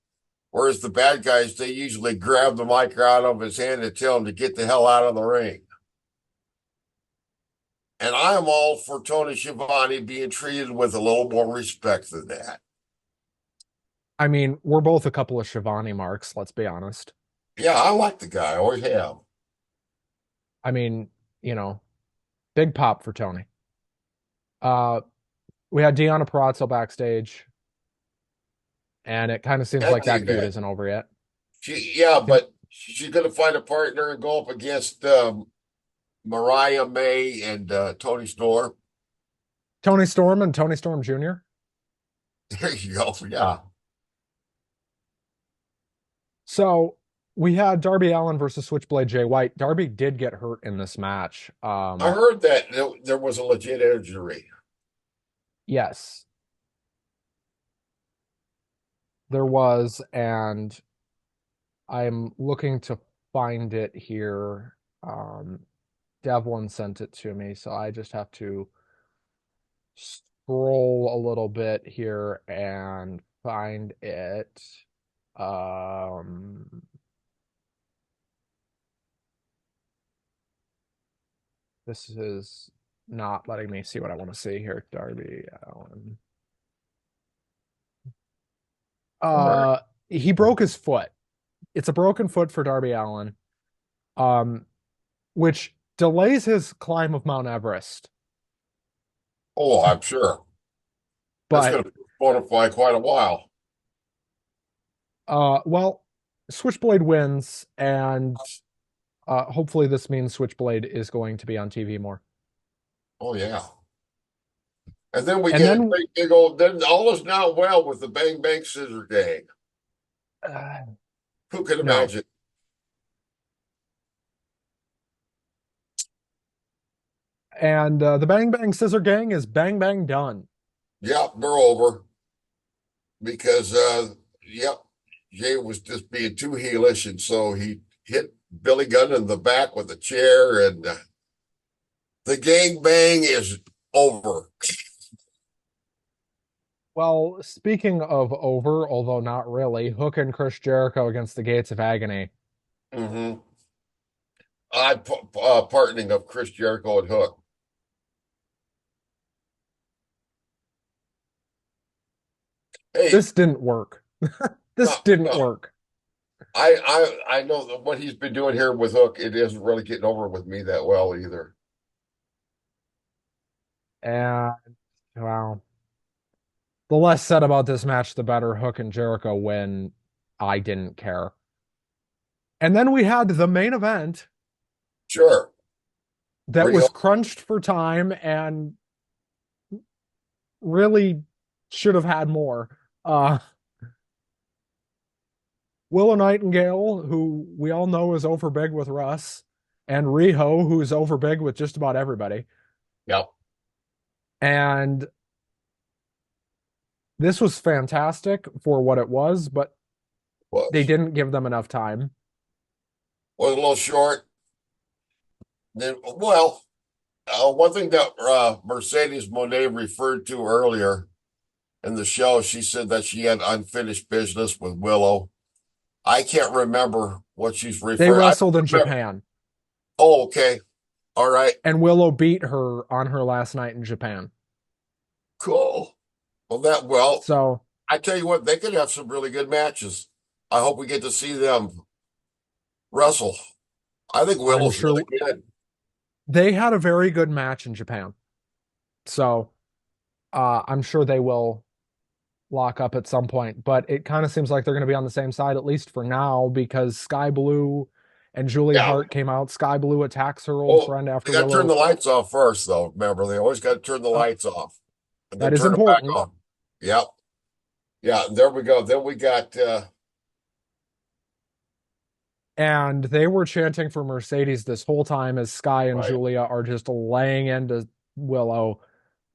Whereas the bad guys, they usually grab the mic out of his hand and tell him to get the hell out of the ring. And I am all for Tony Schiavone being treated with a little more respect than that. I mean, we're both a couple of Shivani marks. Let's be honest. Yeah, I like the guy. I always have. I mean, you know, big pop for Tony. Uh, we had Deanna Purrazzo backstage, and it kind of seems At like the that feud event. isn't over yet. Yeah, Seems but she's going to find a partner and go up against Mariah May and Tony Storm. Tony Storm and Tony Storm Jr. There you go. Yeah. So we had Darby Allin versus Switchblade Jay White. Darby did get hurt in this match. I heard that there was a legit injury. Yes, there was, and I'm looking to find it here. Devlin sent it to me, so I just have to scroll a little bit here and find it. Um, this is not letting me see what I want to see here. Darby Allin. All right. Uh, he broke his foot. It's a broken foot for Darby Allin, um, which delays his climb of Mount Everest. Oh, I'm sure. That's But going to fortify quite a while. well, Switchblade wins, and hopefully this means Switchblade is going to be on TV more. Oh, yeah. And then we And get a then, great big old, then all is not well with the Bang Bang Scissor Gang. uh, Who could no. imagine? And the Bang Bang Scissor Gang is bang bang done. Yep, they're over because, yep, Jay was just being too heelish. And so he hit Billy Gunn in the back with a chair, and the gang bang is over. Well, speaking of over, although not really, Hook and Chris Jericho against the Gates of Agony. Hmm. odd partnering of Chris Jericho and Hook. Hey, This didn't work. no, This didn't no. work. I know that what he's been doing here with Hook, it isn't really getting over with me that well either. And wow. The less said about this match, the better. Hook and Jericho win. I didn't care. And then we had the main event Sure. that Bring it was on. crunched for time and really should have had more. Uh, Willow Nightingale, who we all know is over big with Russ, and Riho, who's over big with just about everybody. Yep. And this was fantastic for what it was, but they Was. didn't give them enough time. Was a little short. Then, well, one thing that Mercedes Monet referred to earlier in the show, she said that she had unfinished business with Willow. I can't remember what she's They referring. I wrestled in don't remember. Japan, Oh, okay. All right. and Willow beat her on her last night in Japan. Cool. Well, So I tell you what, they could have some really good matches. I hope we get to see them wrestle. I think I'm Willow's really sure good. they had a very good match in Japan. So I'm sure they will lock up at some point. But it kind of seems like they're going to be on the same side, at least for now, because Sky Blue and Julia Yeah. Hart came out. Sky Blue attacks her old Oh, friend they after got to turn Willow. the lights off first, though. Remember, they always got to turn the Uh, lights off and then that is turn them back important. on. Yep. Yeah. There we go. Then we got, And they were chanting for Mercedes this whole time as Sky and right. Julia are just laying into Willow.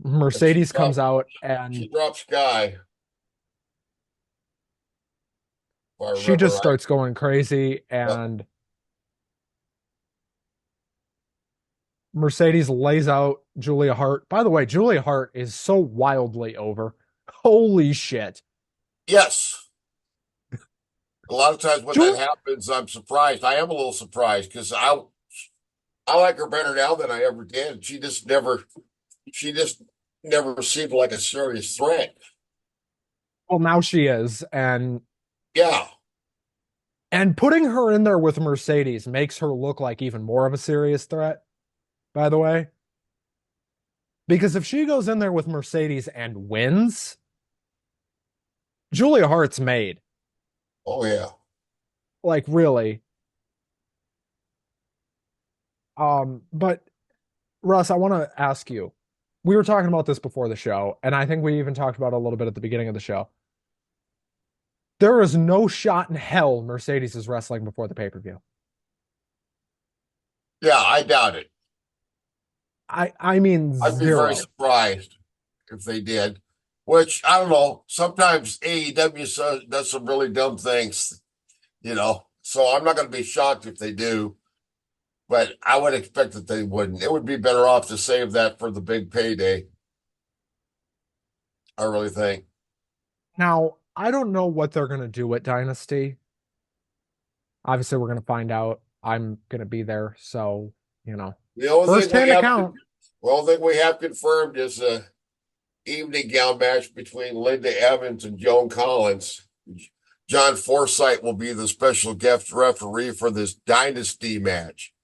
And Mercedes comes out and she dropped Sky, if I she remember just right. starts going crazy. Yep. And Mercedes lays out Julia Hart. By the way, Julia Hart is so wildly over. Holy shit. Yes. A lot of times when that Jul- happens, I'm surprised. I am a little surprised because I like her better now than I ever did. She just never seemed like a serious threat. well, now she is. Yeah. And putting her in there with Mercedes makes her look like even more of a serious threat, by the way. Because if she goes in there with Mercedes and wins, Julia Hart's made. Oh yeah. Like really. But Russ, I want to ask you. We were talking about this before the show, and I think we even talked about it a little bit at the beginning of the show. There is no shot in hell Mercedes is wrestling before the pay-per-view. Yeah, I doubt it. I mean I'd be very zero. surprised if they did. Which I don't know. Sometimes AEW does some really dumb things, you know. So I'm not going to be shocked if they do, but I would expect that they wouldn't. It would be better off to save that for the big payday. I really think. Now, I don't know what they're gonna do at Dynasty. Obviously, we're gonna find out. I'm gonna be there, so you know, The only thing we first-hand have, account. the only thing we have confirmed is a evening gown match between Linda Evans and Joan Collins. John Forsythe will be the special guest referee for this Dynasty match.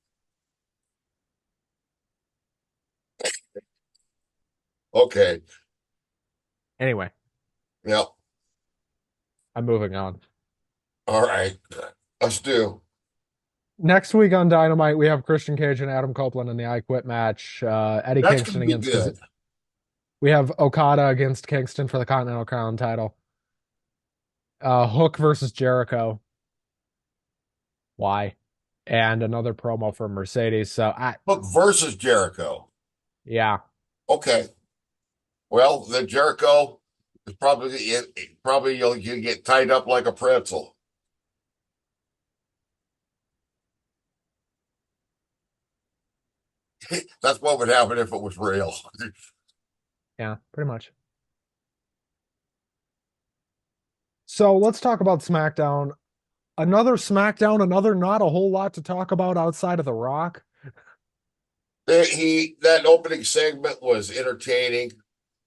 Okay. Anyway, Yep. I'm moving on. All right. Let's do. Next week on Dynamite, we have Christian Cage and Adam Copeland in the I Quit match. Eddie That's going Kingston to be against good. we have Okada against Kingston for the Continental Crown title. Hook versus Jericho. Why? And another promo from Mercedes. So I Hook versus Jericho. yeah. Okay. Well, then Jericho is probably you get tied up like a pretzel. That's what would happen if it was real. Yeah, pretty much. So let's talk about SmackDown. Another SmackDown, another not a whole lot to talk about outside of The Rock. That opening segment was entertaining.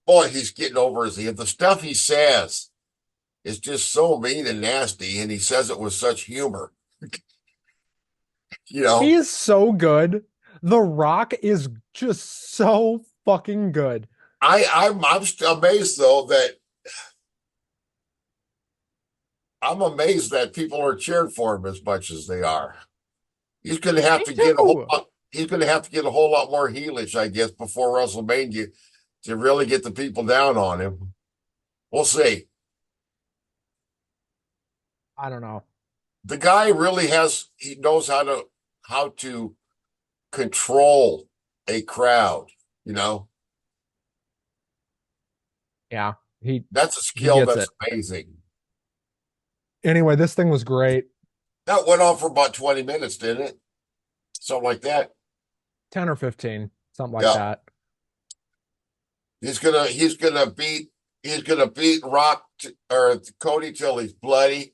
Boy, he's getting over his head. The stuff he says is just so mean and nasty, and he says it with such humor. You He know, is so good. The Rock is just so fucking good. I'm amazed though that I'm amazed that people are cheering for him as much as they are. He's going to have Me to get a whole too. lot. He's going to have to get a whole lot more heelish, I guess, before WrestleMania to really get the people down on him. We'll see. I don't know. The guy really has. He knows how to control a crowd. You know, Yeah, he that's a he skill gets that's it. amazing. Anyway, this thing was great. That went on for about 20 minutes, didn't it? Something like that. 10 or 15, something like Yeah. that. He's gonna beat or Cody till he's bloody,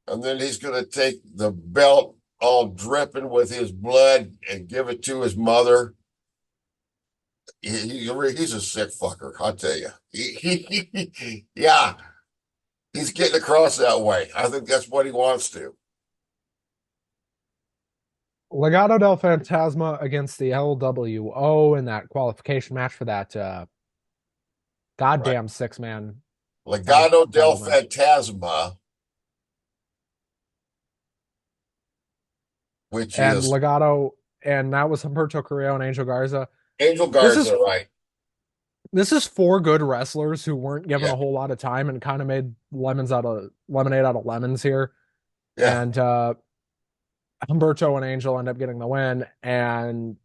and then he's gonna take the belt all dripping with his blood and give it to his mother. He's a sick fucker, I'll tell you. Yeah, he's getting across that way. I think that's what he wants to. Legado del Fantasma against the LWO in that qualification match for that Right. goddamn six-man tag Legado del title match. Fantasma, which And is Legado, and that was Humberto Carrillo and Angel Garza. Angel This is Garza, right? this is four good wrestlers who weren't given Yeah, a whole lot of time and kind of made lemonade out of lemons here. yeah. And Humberto and Angel end up getting the win. And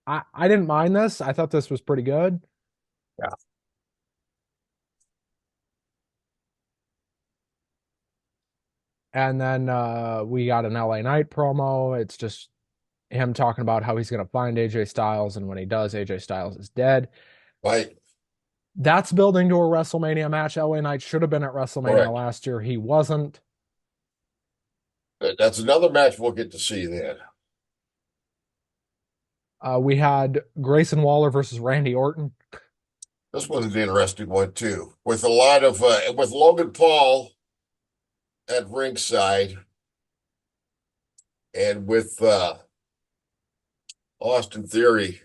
I didn't mind this. I thought this was pretty good. Yeah. And then we got an LA Knight promo. It's just him talking about how he's going to find AJ Styles, and when he does, AJ Styles is dead. Right. That's building to a WrestleMania match. LA Knight should have been at WrestleMania Correct. last year. He wasn't. That's another match we'll get to see then. We had Grayson Waller versus Randy Orton. This was an interesting one too, with a lot of with Logan Paul at ringside and with Austin Theory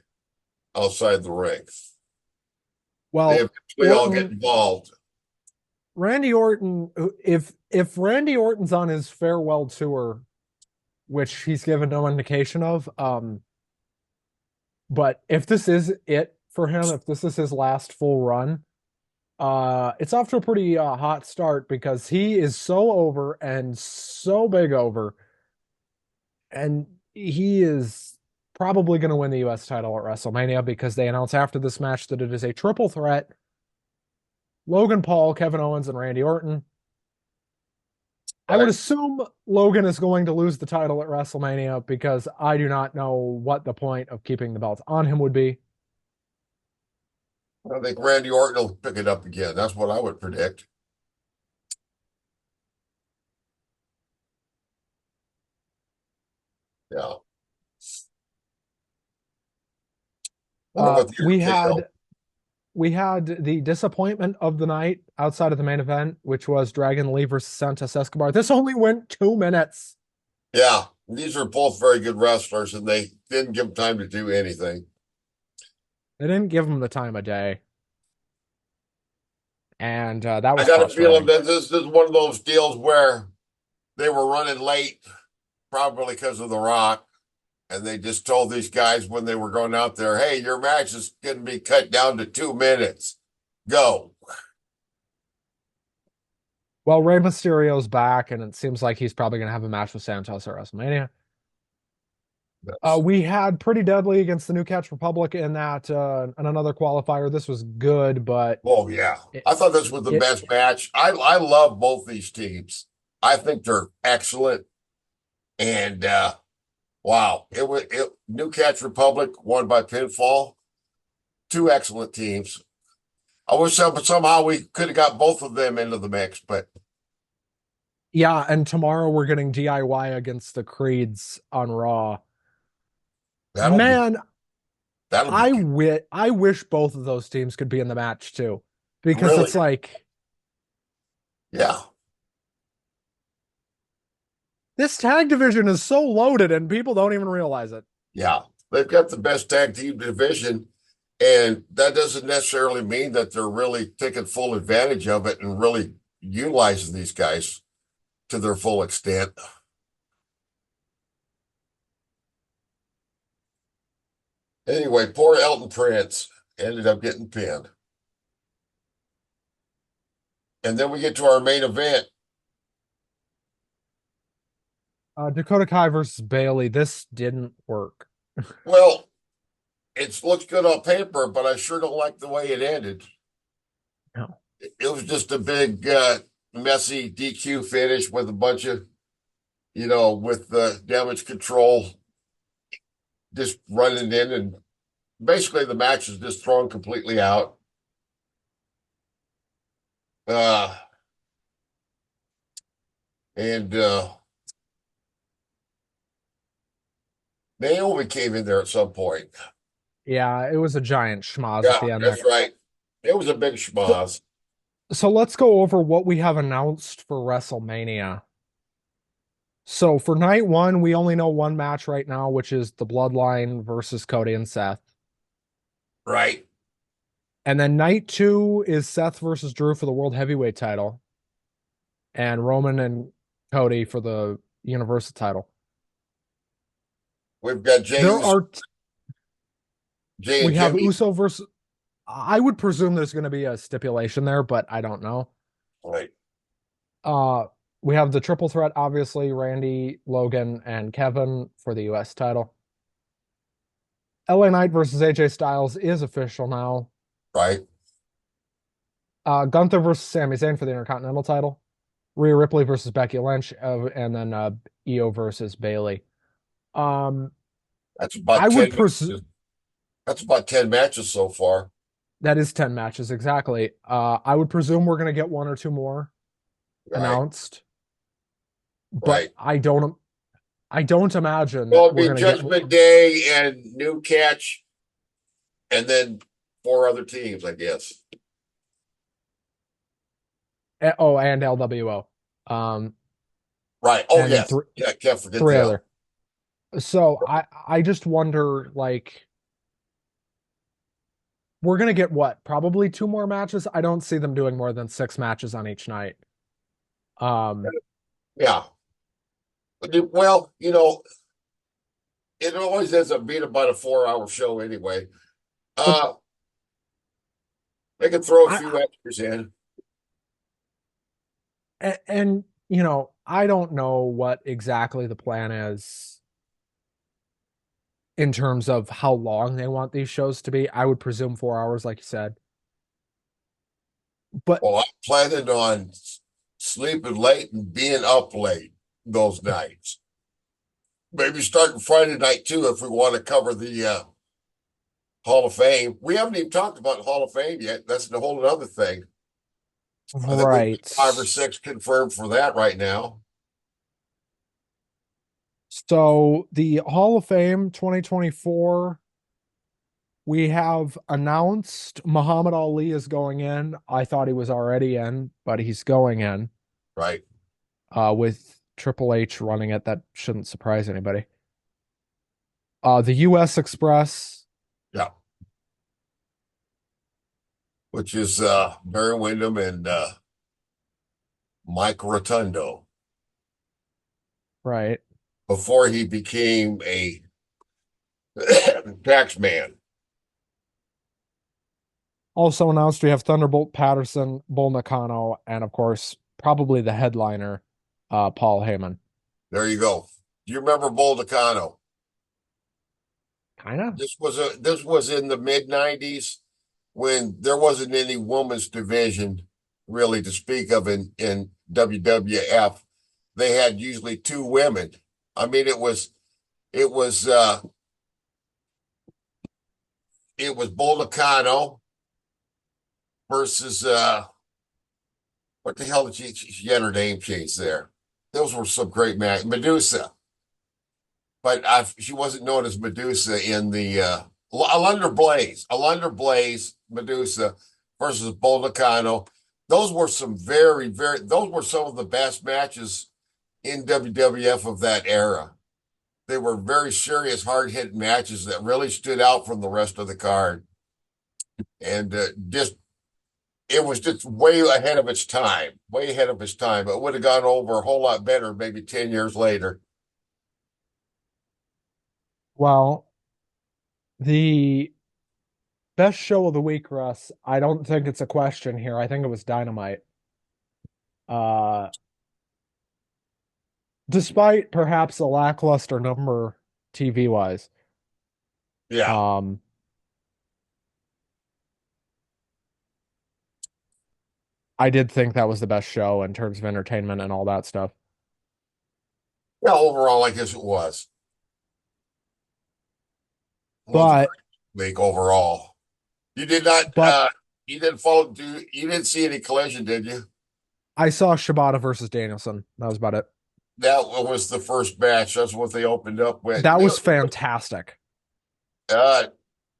outside the ring. They Well, eventually all get Orton, involved. Randy Orton, if Randy Orton's on his farewell tour, which he's given no indication of, but if this is it for him, if this is his last full run, it's off to a pretty hot start because he is so over and so big over, and he is probably going to win the U.S. title at WrestleMania because they announce after this match that it is a triple threat: Logan Paul, Kevin Owens, and Randy Orton. I would Right? assume Logan is going to lose the title at WrestleMania because I do not know what the point of keeping the belts on him would be. I think Randy Orton will pick it up again. That's what I would predict. Yeah. Wonder Uh, what the we RKO. had we had the disappointment of the night outside of the main event, which was Dragon Lee versus Santos Escobar. This only went 2 minutes. Yeah, these are both very good wrestlers, and they didn't give them time to do anything. They didn't give him the time of day, and that I was got a feeling frustrating. that this is one of those deals where they were running late, probably because of The Rock, and they just told these guys when they were going out there, "Hey, your match is going to be cut down to 2 minutes. Go." Well, Rey Mysterio's back, and it seems like he's probably going to have a match with Santos at WrestleMania. That's, We had Pretty Deadly against the New Catch Republic in that in another qualifier. This was good, but oh yeah, it, I thought this was the it best match. I love both these teams. I think they're excellent, and wow, New Catch Republic won by pinfall. Two excellent teams. I wish somehow we could have got both of them into the mix, but Yeah, and tomorrow we're getting DIY against the Creeds on Raw. That'll be Man, that'll be good. I wish both of those teams could be in the match too, because Really. it's like Yeah. this tag division is so loaded and people don't even realize it. Yeah. They've got the best tag team division, and that doesn't necessarily mean that they're really taking full advantage of it and really utilizing these guys to their full extent. Anyway, poor Elton Prince ended up getting pinned. And then we get to our main event. Dakota Kai versus Bailey. This didn't work. Well, it looks good on paper, but I sure don't like the way it ended. No. It was just a big, messy DQ finish with a bunch of, with the damage control just running in, and basically the match is just thrown completely out. Uh, and Naomi came in there at some point. Yeah, it was a giant schmoz at Yeah, the end there. that's right. It was a big So, schmoz. so let's go over what we have announced for WrestleMania. So for night one, we only know one match right now, which is the Bloodline versus Cody and Seth. Right. And then night two is Seth versus Drew for the World Heavyweight title, and Roman and Cody for the Universal title. We've got Jay There Uso, are Jay and we have Jimmy. Uso versus. I would presume there's going to be a stipulation there, but I don't know. Right. Uh, we have the triple threat, obviously, Randy, Logan, and Kevin for the US title. LA Knight versus AJ Styles is official now. Right. Gunther versus Sami Zayn for the Intercontinental title. Rhea Ripley versus Becky Lynch, and then Io versus Bailey. Um, That's about I would 10 presume matches. That's about 10 matches so far. that is 10 matches exactly. I would presume we're gonna get one or two more Right. announced, but Right. I don't imagine Well, it'd we're be gonna get. Judgment Day and New Catch, and then four other teams, I guess. Oh, and LWO. Um, Right. Oh, and yes. Yeah, can't forget three them. other. So I just wonder, like, we're gonna get what? Probably two more matches. I don't see them doing more than six matches on each night. Um, Yeah. Well, it always ends up being about a 4 hour show anyway. but Uh, they can throw a I few extras in. and I don't know what exactly the plan is in terms of how long they want these shows to be. I would presume 4 hours, like you said. But Well, I'm planning on sleeping late and being up late those nights. Maybe starting Friday night too, if we want to cover the Hall of Fame. We haven't even talked about Hall of Fame yet. That's a whole other thing. I think we've got right. 5 or 6 confirmed for that right now. So the Hall of Fame 2024, we have announced Muhammad Ali is going in. I thought he was already in, but he's going in Right. with Triple H running it. That shouldn't surprise anybody. The US Express, Yeah. Which is Barry Windham and Mike Rotundo right. before he became a tax man. Also announced we have Thunderbolt Patterson, Bull Nakano, and of course, probably the headliner, Paul Heyman. There you go. Do you remember Bull Nakano? Kind of. This was in the mid 90s when there wasn't any women's division really to speak of in WWF. They had usually two women. I mean, it was Bull Nakano versus what the hell did she had her name changed there? those were some great matches. Medusa, but she wasn't known as Medusa in the Alundra Blaze, Medusa versus Bull Nakano. Those were some those were some of the best matches in WWF of that era. They were very serious, hard hitting matches that really stood out from the rest of the card. And just it was just way ahead of its time, way ahead of its time. It would have gone over a whole lot better maybe 10 years later. Well, the best show of the week, Russ, I don't think it's a question here. I think it was Dynamite. Uh, Despite perhaps a lackluster number TV wise. Yeah. Um, I did think that was the best show in terms of entertainment and all that stuff. Yeah, overall, I guess it was. It was a But great week overall. You did not but you didn't follow you didn't see any collision, did you? I saw Shibata versus Danielson. That was about it. That was the first match. That's what they opened up with. That was fantastic. Uh,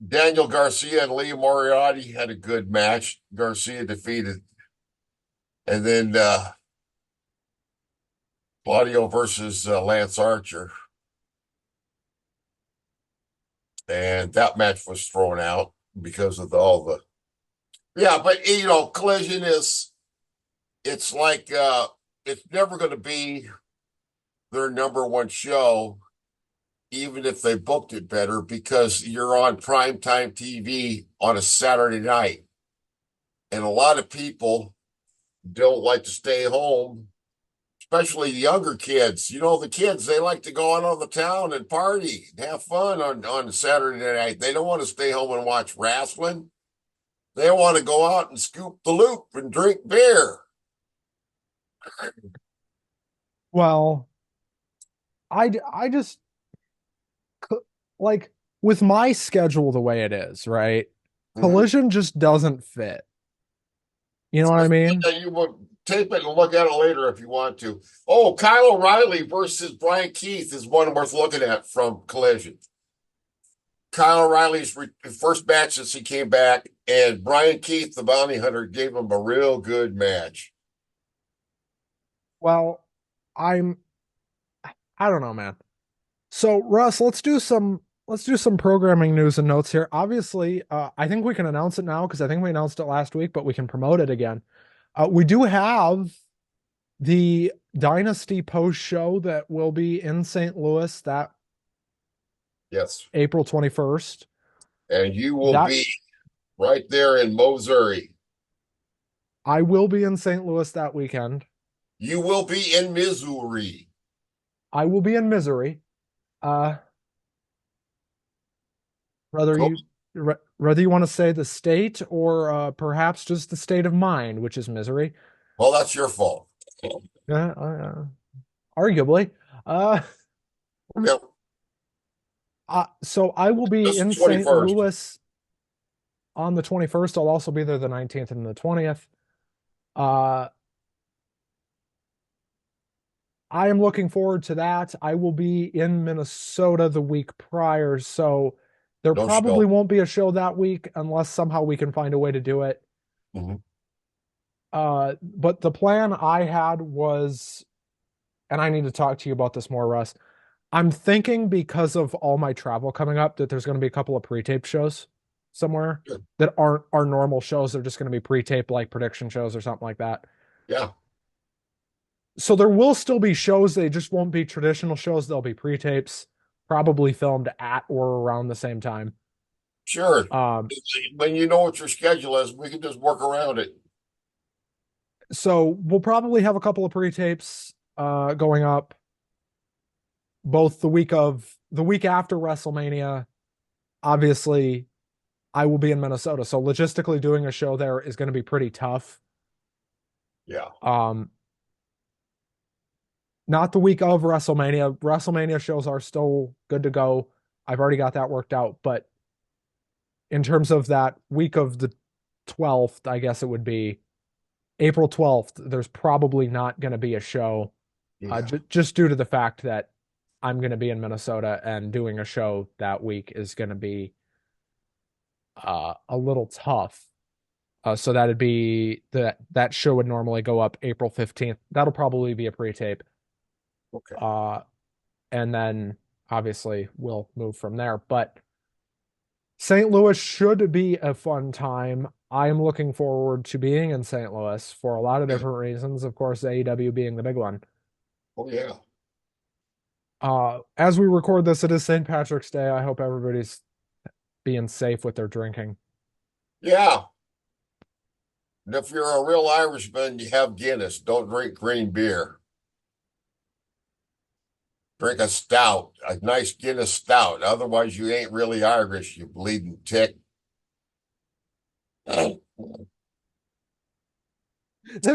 Daniel Garcia and Lee Moriarty had a good match. Garcia defeated, and then Claudio versus Lance Archer, and that match was thrown out because of all the yeah. But Collision is it's like it's never going to be their number one show, even if they booked it better, because you're on primetime TV on a Saturday night. And a lot of people don't like to stay home, especially the younger kids. The kids, they like to go out on the town and party and have fun on Saturday night. They don't want to stay home and watch wrestling. They want to go out and scoop the loop and drink beer. Well, I just like with my schedule the way it is, right? Mhm. Collision just doesn't fit. You know what I mean? You will tape it and look at it later if you want to. Oh, Kyle O'Reilly versus Brian Keith is one worth looking at from Collision. Kyle O'Reilly's first match since he came back, and Brian Keith, the bounty hunter, gave him a real good match. Well, I'm I don't know, man. So, Russ, let's do some programming news and notes here. Obviously, I think we can announce it now because I think we announced it last week, but we can promote it again. We do have the Dynasty post show that will be in St. Louis that Yes. April 21st. And you will That be right there in Missouri. I will be in St. Louis that weekend. You will be in Missouri. I will be in Missouri. Uh, whether Oh, you whether you want to say the state or perhaps just the state of mind, which is Missouri. well, that's your fault. Arguably. Uh, Yep. so I will be This in is St. 21st. Louis on the 21st. I'll also be there the 19th and the 20th. Uh, I am looking forward to that. I will be in Minnesota the week prior, so there No probably show. won't be a show that week unless somehow we can find a way to do it. Mhm. But the plan I had was, and I need to talk to you about this more, Russ. I'm thinking because of all my travel coming up that there's going to be a couple of pre-tape shows somewhere Good. that aren't our normal shows. They're just going to be pre-taped like prediction shows or something like that. Yeah, So there will still be shows. They just won't be traditional shows. They'll be pre-tapes, probably filmed at or around the same time. sure. Um, When you know what your schedule is, we can just work around it. so we'll probably have a couple of pre-tapes going up both the week after WrestleMania. Obviously, I will be in Minnesota, so logistically doing a show there is going to be pretty tough. Yeah, Um, Not the week of WrestleMania. WrestleMania shows are still good to go. I've already got that worked out, but in terms of that week of the 12th, I guess it would be April 12th, there's probably not going to be a show. Yeah. just due to the fact that I'm going to be in Minnesota and doing a show that week is going to be a little tough. So that'd be that show would normally go up April 15th. That'll probably be a pre-tape. Okay. Uh, and then obviously we'll move from there. But St. Louis should be a fun time. I am looking forward to being in St. Louis for a lot of Yeah. different reasons. Of course, AEW being the big one. Oh yeah. As we record this, it is St. Patrick's Day. I hope everybody's being safe with their drinking. Yeah. And if you're a real Irishman, you have Guinness. Don't drink green beer. Drink a stout, a nice Guinness stout. Otherwise, you ain't really Irish, you bleeding tick. The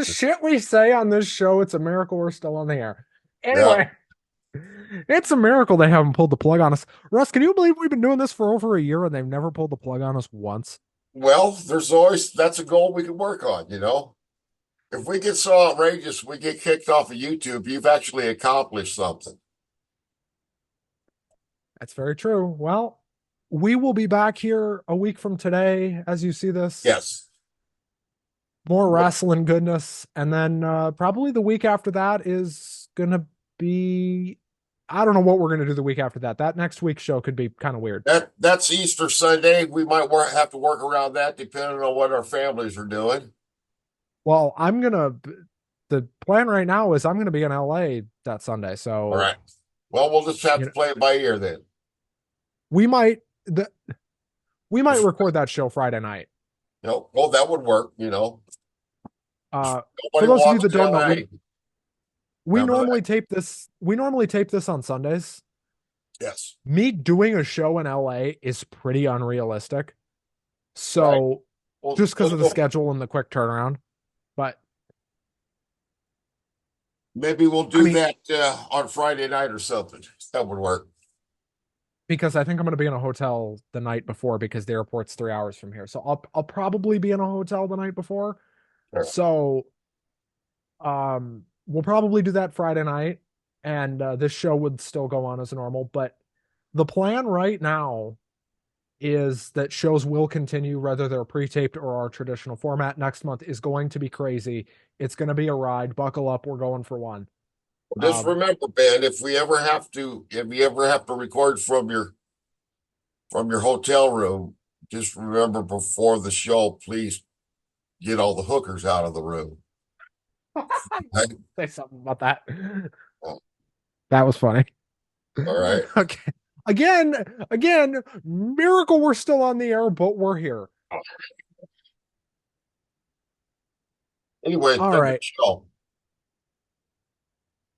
shit we say on this show, it's a miracle we're still on the air. Yeah. Anyway, it's a miracle they haven't pulled the plug on us. Russ, can you believe we've been doing this for over a year and they've never pulled the plug on us once? Well, there's always that's a goal we can work on, you know. If we get so outrageous, we get kicked off of YouTube, you've actually accomplished something. That's very true. Well, we will be back here a week from today as you see this. Yes. More wrestling goodness. And then probably the week after that is going to be. I don't know what we're going to do the week after that. That next week's show could be kind of weird. That's Easter Sunday. We might have to work around that depending on what our families are doing. Well, the plan right now is I'm going to be in LA that Sunday. All So, right. Well, we'll just have you to know, play it by ear then. we might, we might If, record that show Friday night. well, that would work, you know. For Nobody those of you wants that to don't know, LA. we Remember normally that? tape this. We normally tape this on Sundays. Yes. Me doing a show in LA is pretty unrealistic. Right. So Well, just because of the schedule and the quick turnaround. But maybe we'll I do mean, that on Friday night or something. That would work. because I think I'm going to be in a hotel the night before because the airport's 3 hours from here. So I'll probably be in a hotel the night before. Sure. So we'll probably do that Friday night, and this show would still go on as normal. But the plan right now is that shows will continue, whether they're pre-taped or our traditional format. Next month is going to be crazy. It's going to be a ride. Buckle up. We're going for one. Just Um, remember, Ben, if you ever have to record from your hotel room, just remember before the show, please get all the hookers out of the room. Right? say something about that. All That was funny. right. Okay. Again, miracle we're still on the air, but we're here. Anyway, it's All been a good right. show.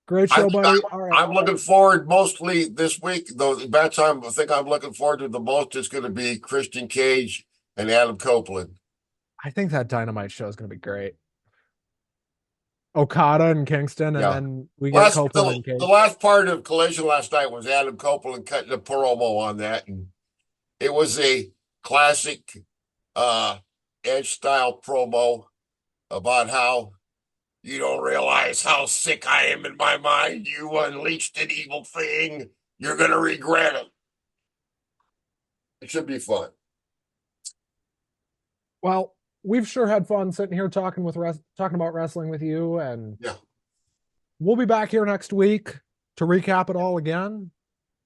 Great I show, think buddy. All right. I'm looking forward mostly this week, though the match I think I'm looking forward to the most is going to be Christian Cage and Adam Copeland. I think that Dynamite show is going to be great. Okada and Kingston, and Yeah. then we get Copeland and The Cage. last part of Collision last night was Adam Copeland cutting a promo on that, and it was a classic Edge style promo about how you don't realize how sick I am in my mind. You unleashed an evil thing. You're gonna regret it. It should be fun. Well, we've sure had fun sitting here talking about wrestling with you, and Yeah. we'll be back here next week to recap it all again.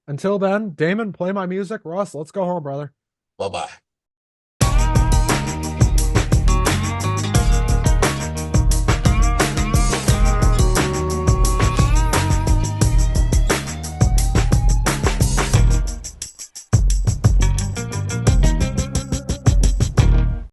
Until then, Damon, play my music. Russ, let's go home, brother. Bye bye.